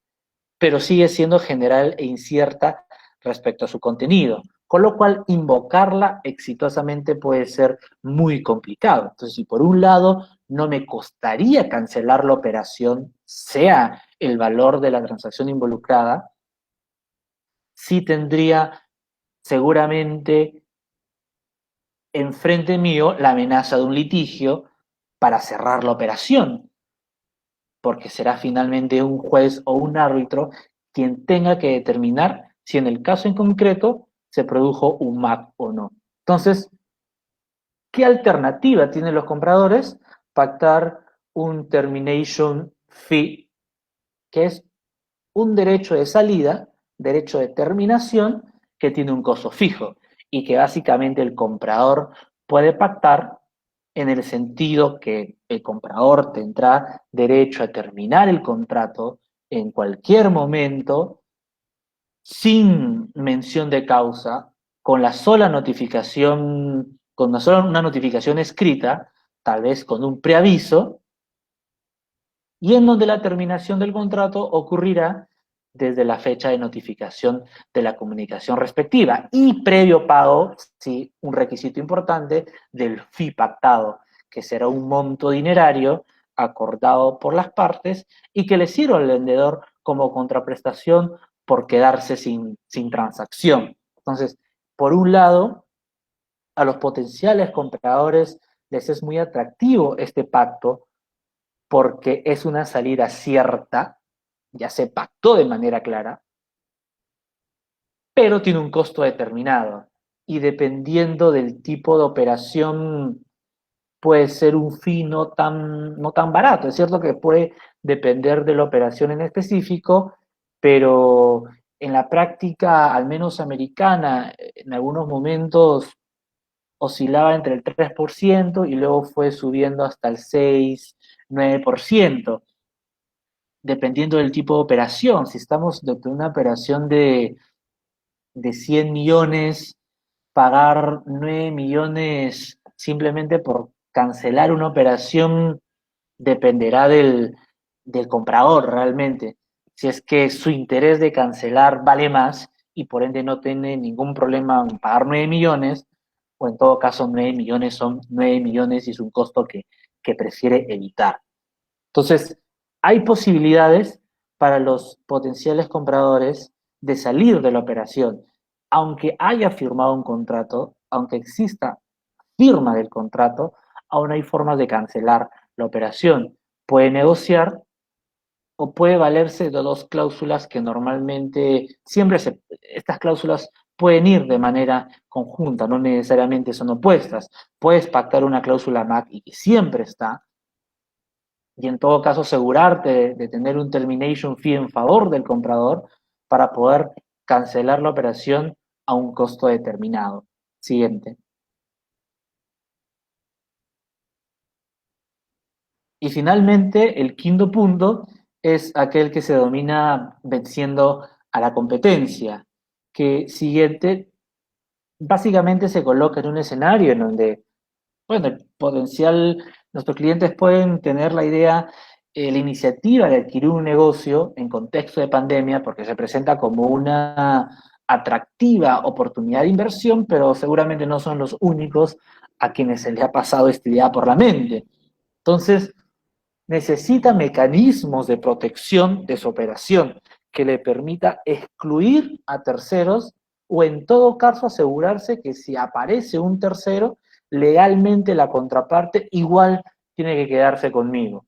pero sigue siendo general e incierta respecto a su contenido, con lo cual invocarla exitosamente puede ser muy complicado. Entonces, si por un lado no me costaría cancelar la operación, sea el valor de la transacción involucrada, sí tendría seguramente enfrente mío la amenaza de un litigio para cerrar la operación, porque será finalmente un juez o un árbitro quien tenga que determinar si en el caso en concreto se produjo un MAC o no. Entonces, ¿qué alternativa tienen los compradores? Pactar un termination fee, que es un derecho de salida, derecho de terminación, que tiene un costo fijo y que básicamente el comprador puede pactar en el sentido que el comprador tendrá derecho a terminar el contrato en cualquier momento sin mención de causa, con la sola notificación, con una notificación escrita, tal vez con un preaviso, y en donde la terminación del contrato ocurrirá desde la fecha de notificación de la comunicación respectiva y previo pago, sí, un requisito importante, del fee pactado, que será un monto dinerario acordado por las partes y que le sirva al vendedor como contraprestación por quedarse sin transacción. Entonces, por un lado, a los potenciales compradores les es muy atractivo este pacto porque es una salida cierta, ya se pactó de manera clara, pero tiene un costo determinado. Y dependiendo del tipo de operación, puede ser un fee no tan barato. Es cierto que puede depender de la operación en específico, pero en la práctica, al menos americana, en algunos momentos oscilaba entre el 3% y luego fue subiendo hasta el 6%, 9%, dependiendo del tipo de operación. Si estamos de una operación de 100 millones, pagar 9 millones simplemente por cancelar una operación dependerá del comprador realmente. Si es que su interés de cancelar vale más y por ende no tiene ningún problema en pagar 9 millones, o en todo caso 9 millones son 9 millones y es un costo que prefiere evitar. Entonces, hay posibilidades para los potenciales compradores de salir de la operación. Aunque haya firmado un contrato, aunque exista firma del contrato, aún hay formas de cancelar la operación. Puede negociar o puede valerse de dos cláusulas que normalmente estas cláusulas pueden ir de manera conjunta, no necesariamente son opuestas. Puedes pactar una cláusula MAC y que siempre está, y en todo caso asegurarte de tener un termination fee en favor del comprador para poder cancelar la operación a un costo determinado. Siguiente. Y finalmente, el quinto punto es aquel que se domina venciendo a la competencia, que siguiente básicamente se coloca en un escenario en donde, bueno, el potencial, nuestros clientes pueden tener la idea, la iniciativa de adquirir un negocio en contexto de pandemia porque se presenta como una atractiva oportunidad de inversión, pero seguramente no son los únicos a quienes se les ha pasado esta idea por la mente. Entonces, necesita mecanismos de protección de su operación que le permita excluir a terceros o en todo caso asegurarse que si aparece un tercero, legalmente la contraparte igual tiene que quedarse conmigo.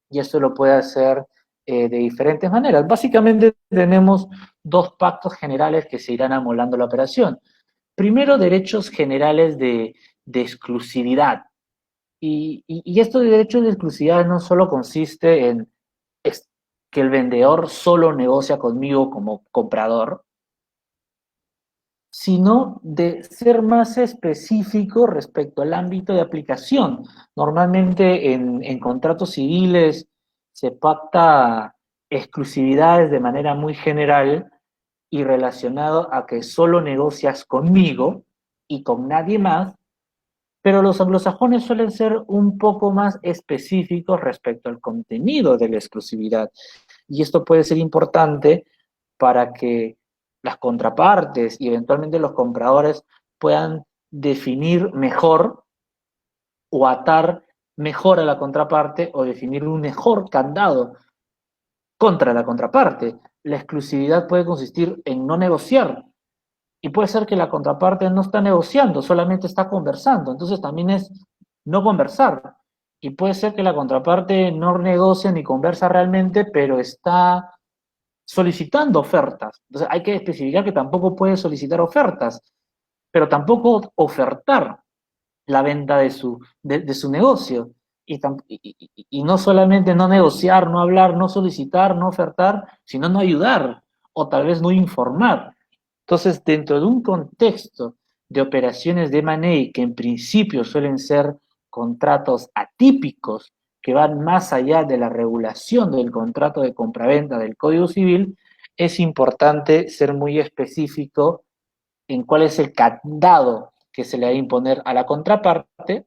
Y esto lo puede hacer de diferentes maneras. Básicamente tenemos dos pactos generales que se irán amolando la operación. Primero, derechos generales de exclusividad. Y esto de derecho de exclusividad no solo consiste en que el vendedor solo negocia conmigo como comprador, sino de ser más específico respecto al ámbito de aplicación. Normalmente en contratos civiles se pacta exclusividades de manera muy general y relacionado a que solo negocias conmigo y con nadie más, pero los anglosajones suelen ser un poco más específicos respecto al contenido de la exclusividad. Y esto puede ser importante para que las contrapartes y eventualmente los compradores puedan definir mejor o atar mejor a la contraparte o definir un mejor candado contra la contraparte. La exclusividad puede consistir en no negociar, y puede ser que la contraparte no está negociando, solamente está conversando. Entonces también es no conversar. Y puede ser que la contraparte no negocia ni conversa realmente, pero está solicitando ofertas. Entonces hay que especificar que tampoco puede solicitar ofertas, pero tampoco ofertar la venta de su negocio. Y no solamente no negociar, no hablar, no solicitar, no ofertar, sino no ayudar o tal vez no informar. Entonces, dentro de un contexto de operaciones de M&A que en principio suelen ser contratos atípicos que van más allá de la regulación del contrato de compraventa del Código Civil, es importante ser muy específico en cuál es el candado que se le va a imponer a la contraparte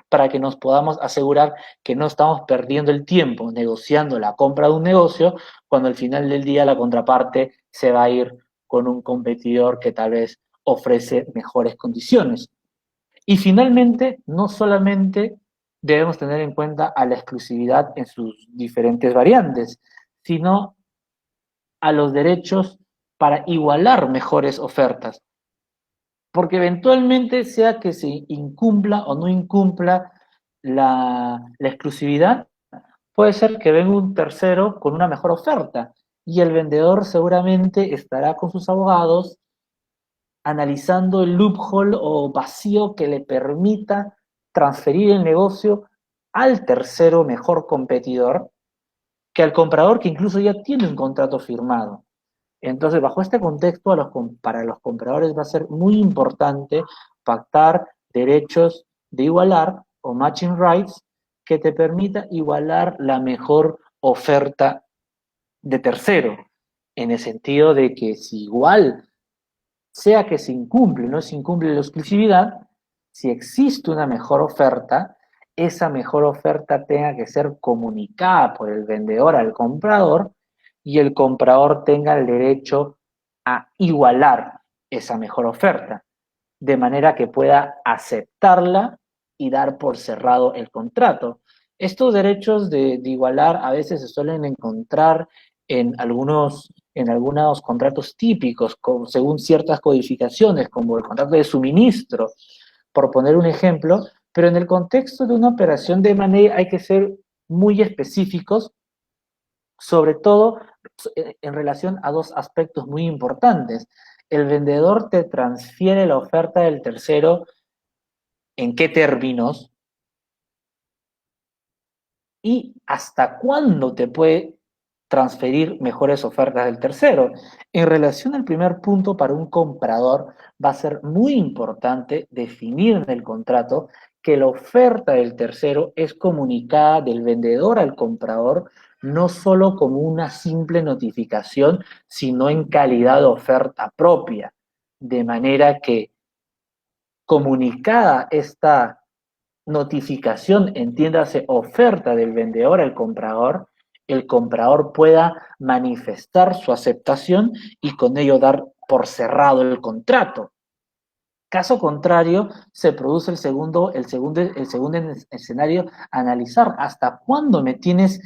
para que nos podamos asegurar que no estamos perdiendo el tiempo negociando la compra de un negocio cuando al final del día la contraparte se va a ir con un competidor que tal vez ofrece mejores condiciones. Y finalmente, no solamente debemos tener en cuenta a la exclusividad en sus diferentes variantes, sino a los derechos para igualar mejores ofertas. Porque eventualmente, sea que se incumpla o no incumpla la exclusividad, puede ser que venga un tercero con una mejor oferta y el vendedor seguramente estará con sus abogados analizando el loophole o vacío que le permita transferir el negocio al tercero mejor competidor que al comprador que incluso ya tiene un contrato firmado. Entonces, bajo este contexto, para los compradores va a ser muy importante pactar derechos de igualar o matching rights que te permita igualar la mejor oferta de tercero, en el sentido de que si igual, sea que se incumple o no se incumple la exclusividad, si existe una mejor oferta, esa mejor oferta tenga que ser comunicada por el vendedor al comprador y el comprador tenga el derecho a igualar esa mejor oferta, de manera que pueda aceptarla y dar por cerrado el contrato. Estos derechos de igualar a veces se suelen encontrar en algunos contratos típicos, según ciertas codificaciones, como el contrato de suministro, por poner un ejemplo, pero en el contexto de una operación de M&A hay que ser muy específicos, sobre todo en relación a dos aspectos muy importantes. El vendedor te transfiere la oferta del tercero, en qué términos y hasta cuándo te puede transferir mejores ofertas del tercero. En relación al primer punto, para un comprador va a ser muy importante definir en el contrato que la oferta del tercero es comunicada del vendedor al comprador no solo como una simple notificación, sino en calidad de oferta propia, de manera que comunicada esta notificación, entiéndase, oferta del vendedor al comprador, el comprador pueda manifestar su aceptación y con ello dar por cerrado el contrato. Caso contrario, se produce el segundo escenario, analizar hasta cuándo tienes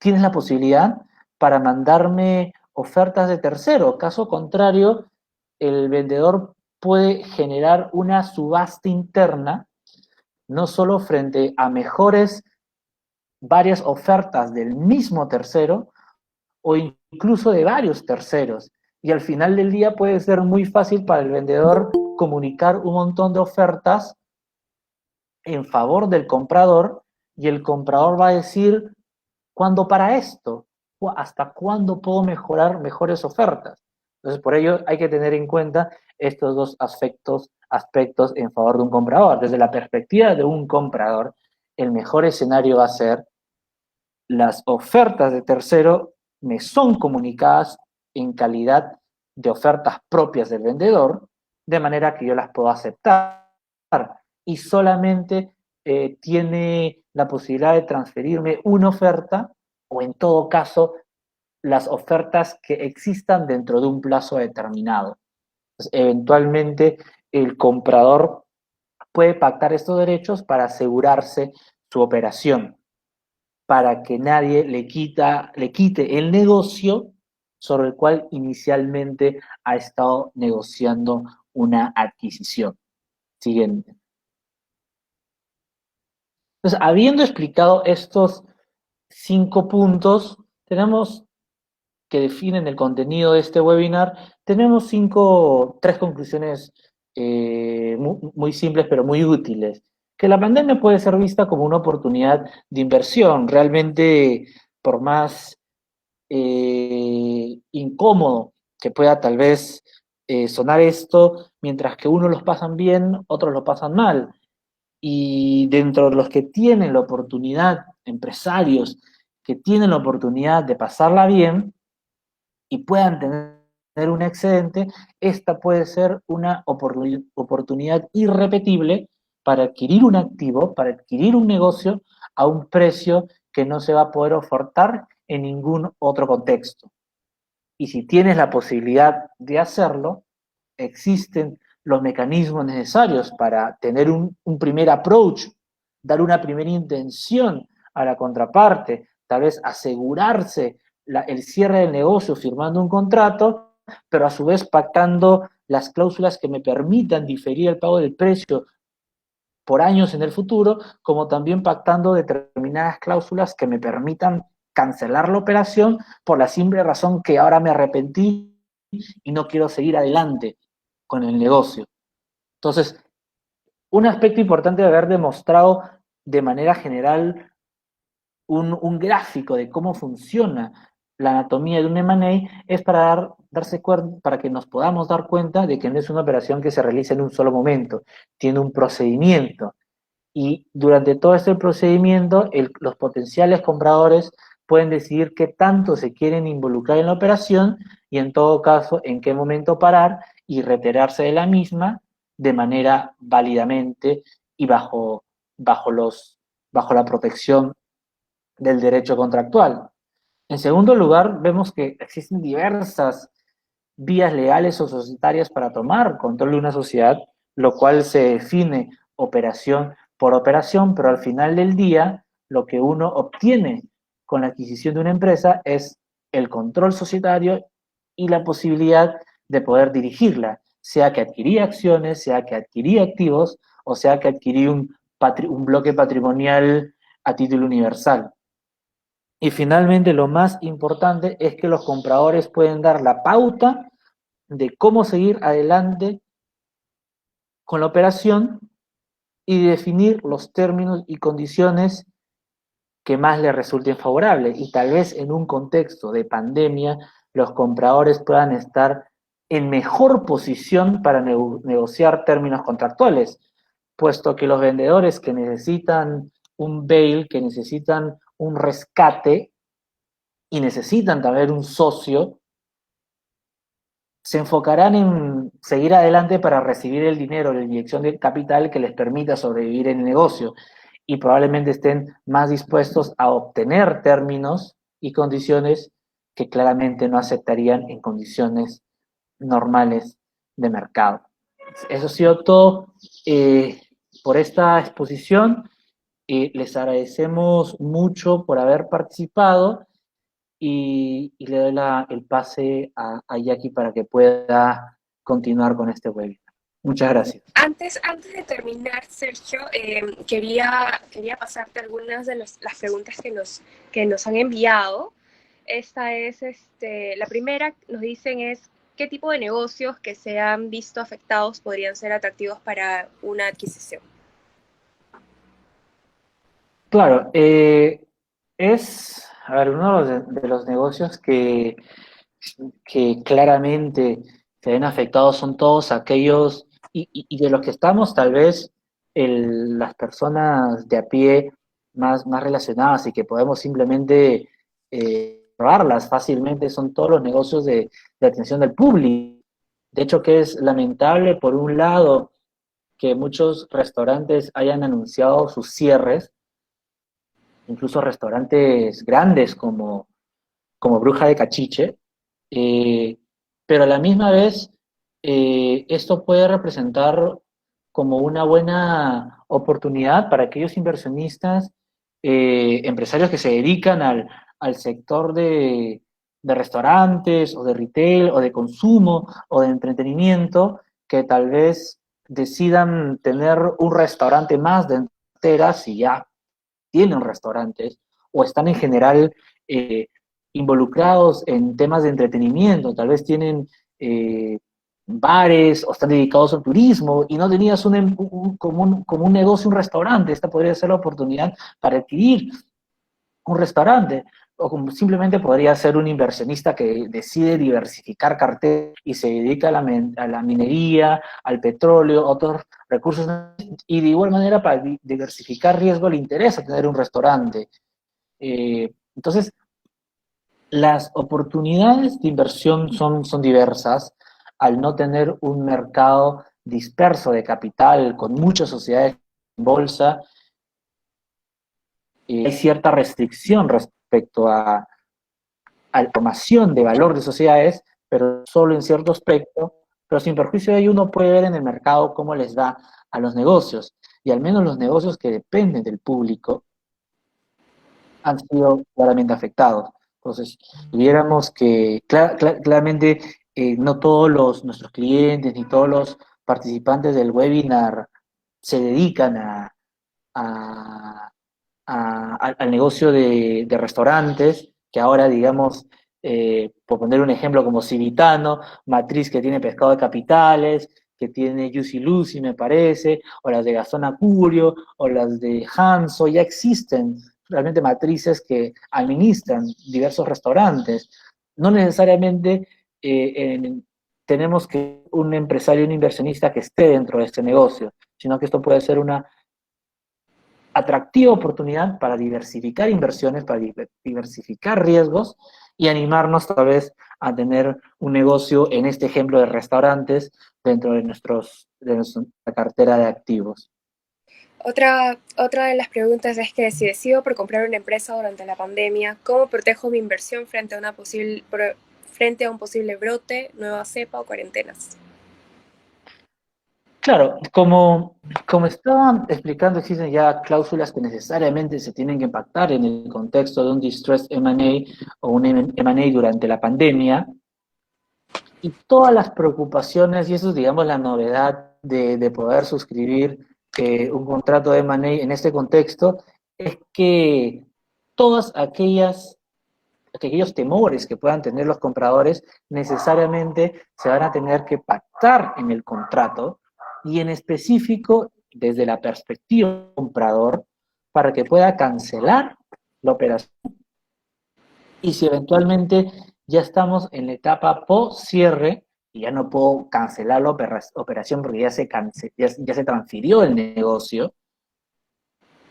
la posibilidad para mandarme ofertas de tercero. Caso contrario, el vendedor puede generar una subasta interna, no solo frente a varias ofertas del mismo tercero o incluso de varios terceros. Y al final del día puede ser muy fácil para el vendedor comunicar un montón de ofertas en favor del comprador y el comprador va a decir, ¿cuándo para esto? ¿Hasta cuándo puedo mejorar mejores ofertas? Entonces, por ello hay que tener en cuenta estos dos aspectos en favor de un comprador. Desde la perspectiva de un comprador, el mejor escenario va a ser las ofertas de tercero me son comunicadas en calidad de ofertas propias del vendedor, de manera que yo las puedo aceptar y solamente tiene la posibilidad de transferirme una oferta o en todo caso las ofertas que existan dentro de un plazo determinado. Entonces, eventualmente el comprador puede pactar estos derechos para asegurarse su operación, para que nadie le quite el negocio sobre el cual inicialmente ha estado negociando una adquisición. Siguiente. Entonces, habiendo explicado estos 5 puntos, tenemos que definen el contenido de este webinar, tenemos tres conclusiones muy simples pero muy útiles. Que la pandemia puede ser vista como una oportunidad de inversión. Realmente, por más incómodo que pueda tal vez sonar esto, mientras que unos los pasan bien, otros lo pasan mal. Y dentro de los que tienen la oportunidad, empresarios que tienen la oportunidad de pasarla bien y puedan tener un excedente, esta puede ser una oportunidad irrepetible para adquirir un activo, para adquirir un negocio a un precio que no se va a poder ofertar en ningún otro contexto. Y si tienes la posibilidad de hacerlo, existen los mecanismos necesarios para tener un primer approach, dar una primera intención a la contraparte, tal vez asegurarse el cierre del negocio firmando un contrato, pero a su vez pactando las cláusulas que me permitan diferir el pago del precio por años en el futuro, como también pactando determinadas cláusulas que me permitan cancelar la operación por la simple razón que ahora me arrepentí y no quiero seguir adelante con el negocio. Entonces, un aspecto importante de haber demostrado de manera general un gráfico de cómo funciona la anatomía de un M&A es para que nos podamos dar cuenta de que no es una operación que se realiza en un solo momento, tiene un procedimiento Y durante todo este procedimiento, los potenciales compradores pueden decidir qué tanto se quieren involucrar en la operación y en todo caso en qué momento parar y retirarse de la misma de manera válidamente y bajo la protección del derecho contractual. En segundo lugar, vemos que existen diversas vías legales o societarias para tomar control de una sociedad, lo cual se define operación por operación, pero al final del día lo que uno obtiene con la adquisición de una empresa es el control societario y la posibilidad de poder dirigirla, sea que adquirí acciones, sea que adquirí activos o sea que adquirí un bloque patrimonial a título universal. Y finalmente, lo más importante es que los compradores pueden dar la pauta de cómo seguir adelante con la operación y definir los términos y condiciones que más les resulten favorables. Y tal vez en un contexto de pandemia, los compradores puedan estar en mejor posición para negociar términos contractuales, puesto que los vendedores que necesitan un bail, que necesitan un rescate y necesitan también un socio, se enfocarán en seguir adelante para recibir el dinero, la inyección de capital que les permita sobrevivir en el negocio y probablemente estén más dispuestos a obtener términos y condiciones que claramente no aceptarían en condiciones normales de mercado. Eso ha sido todo por esta exposición. Les agradecemos mucho por haber participado y le doy el pase a Jackie para que pueda continuar con este webinar. Muchas gracias. Antes de terminar, Sergio, quería pasarte algunas de las preguntas que nos han enviado. Esta es, la primera, nos dicen es, ¿qué tipo de negocios que se han visto afectados podrían ser atractivos para una adquisición? Claro, a ver, uno de los negocios que claramente se ven afectados son todos aquellos, y de los que estamos tal vez las personas de a pie más relacionadas y que podemos simplemente probarlas fácilmente, son todos los negocios de atención del público. De hecho, que es lamentable, por un lado, que muchos restaurantes hayan anunciado sus cierres, incluso restaurantes grandes como Bruja de Cachiche, eh, pero a la misma vez esto puede representar como una buena oportunidad para aquellos inversionistas, empresarios que se dedican al sector de restaurantes o de retail o de consumo o de entretenimiento, que tal vez decidan tener un restaurante más de enteras si ya tienen restaurantes o están en general eh, involucrados en temas de entretenimiento, tal vez tienen bares o están dedicados al turismo y no tenías como un negocio, un restaurante. Esta podría ser la oportunidad para adquirir un restaurante, o como simplemente podría ser un inversionista que decide diversificar cartera y se dedica a la minería, al petróleo, a otros recursos, y de igual manera para diversificar riesgo le interesa tener un restaurante. Entonces, las oportunidades de inversión son diversas. Al no tener un mercado disperso de capital con muchas sociedades en bolsa, hay cierta restricción respecto a la formación de valor de sociedades, pero solo en cierto aspecto, pero sin perjuicio de ello uno puede ver en el mercado cómo les va a los negocios, y al menos los negocios que dependen del público han sido claramente afectados. Entonces, tuviéramos que, claramente, no todos nuestros clientes ni todos los participantes del webinar se dedican a, al negocio de restaurantes, que ahora, digamos, por poner un ejemplo como Civitano, Matriz que tiene Pescado de Capitales, que tiene Juicy Lucy, me parece, o las de Gastón Acurio, o las de Hanso, ya existen realmente matrices que administran diversos restaurantes. No necesariamente tenemos que un empresario, un inversionista que esté dentro de este negocio, sino que esto puede ser una atractiva oportunidad para diversificar inversiones, para diversificar riesgos y animarnos tal vez a tener un negocio, en este ejemplo de restaurantes, dentro de nuestra cartera de activos. Otra de las preguntas es que si decido por comprar una empresa durante la pandemia, ¿cómo protejo mi inversión frente a un posible brote, nueva cepa o cuarentenas? Claro, como estaba explicando, existen ya cláusulas que necesariamente se tienen que impactar en el contexto de un distressed M&A o un M&A durante la pandemia, y todas las preocupaciones, y eso es, digamos, la novedad de poder suscribir un contrato de M&A en este contexto, es que todas aquellos temores que puedan tener los compradores necesariamente se van a tener que pactar en el contrato y en específico desde la perspectiva del comprador para que pueda cancelar la operación y si eventualmente ya estamos en la etapa post cierre y ya no puedo cancelar la operación porque ya se transfirió el negocio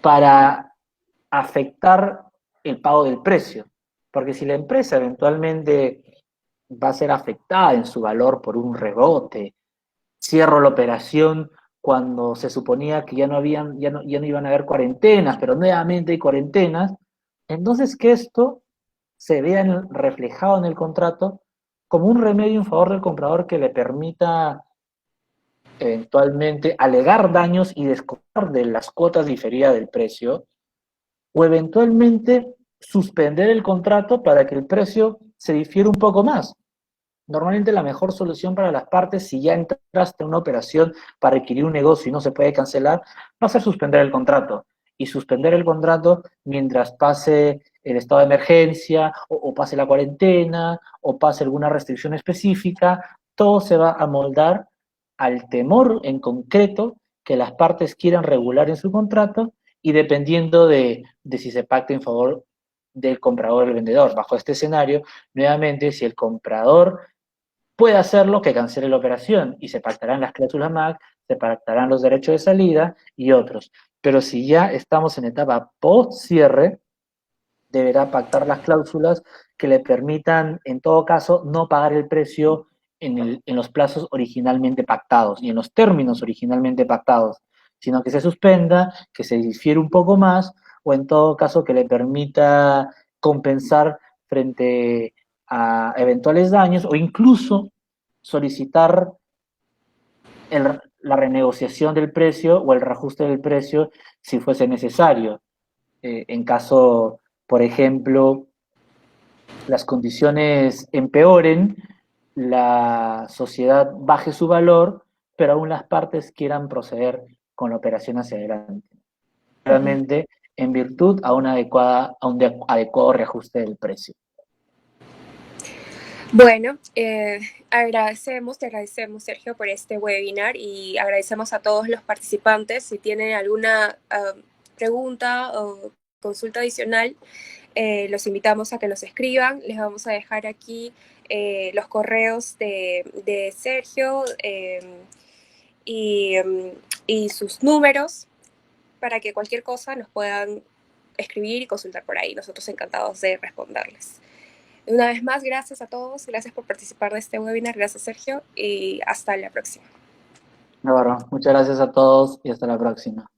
para afectar el pago del precio. Porque si la empresa eventualmente va a ser afectada en su valor por un rebote, cierro la operación cuando se suponía que ya no iban a haber cuarentenas, pero nuevamente hay cuarentenas, entonces que esto se vea reflejado en el contrato como un remedio en favor del comprador que le permita eventualmente alegar daños y descontar de las cuotas diferidas del precio, o eventualmente suspender el contrato para que el precio se difiera un poco más. Normalmente la mejor solución para las partes, si ya entraste en una operación para adquirir un negocio y no se puede cancelar, va a ser suspender el contrato. Y suspender el contrato mientras pase el estado de emergencia, o pase la cuarentena, o pase alguna restricción específica, todo se va a moldar al temor en concreto que las partes quieran regular en su contrato y dependiendo de si se pacta en favor del comprador o del vendedor. Bajo este escenario, nuevamente, si el comprador puede hacerlo, que cancele la operación y se pactarán las cláusulas MAC, se pactarán los derechos de salida y otros. Pero si ya estamos en etapa post cierre, deberá pactar las cláusulas que le permitan, en todo caso, no pagar el precio en los plazos originalmente pactados y en los términos originalmente pactados, sino que se suspenda, que se difiere un poco más o en todo caso que le permita compensar frente a eventuales daños o incluso solicitar la renegociación del precio o el reajuste del precio si fuese necesario. En caso, por ejemplo, las condiciones empeoren, la sociedad baje su valor, pero aún las partes quieran proceder con la operación hacia adelante. Ujú. Realmente en virtud a un adecuado reajuste del precio. Bueno, te agradecemos, Sergio, por este webinar y agradecemos a todos los participantes. Si tienen alguna pregunta o consulta adicional, los invitamos a que nos escriban. Les vamos a dejar aquí los correos de Sergio y, y sus números para que cualquier cosa nos puedan escribir y consultar por ahí. Nosotros encantados de responderles. Una vez más, gracias a todos, gracias por participar de este webinar, gracias Sergio y hasta la próxima. Navarro, muchas gracias a todos y hasta la próxima.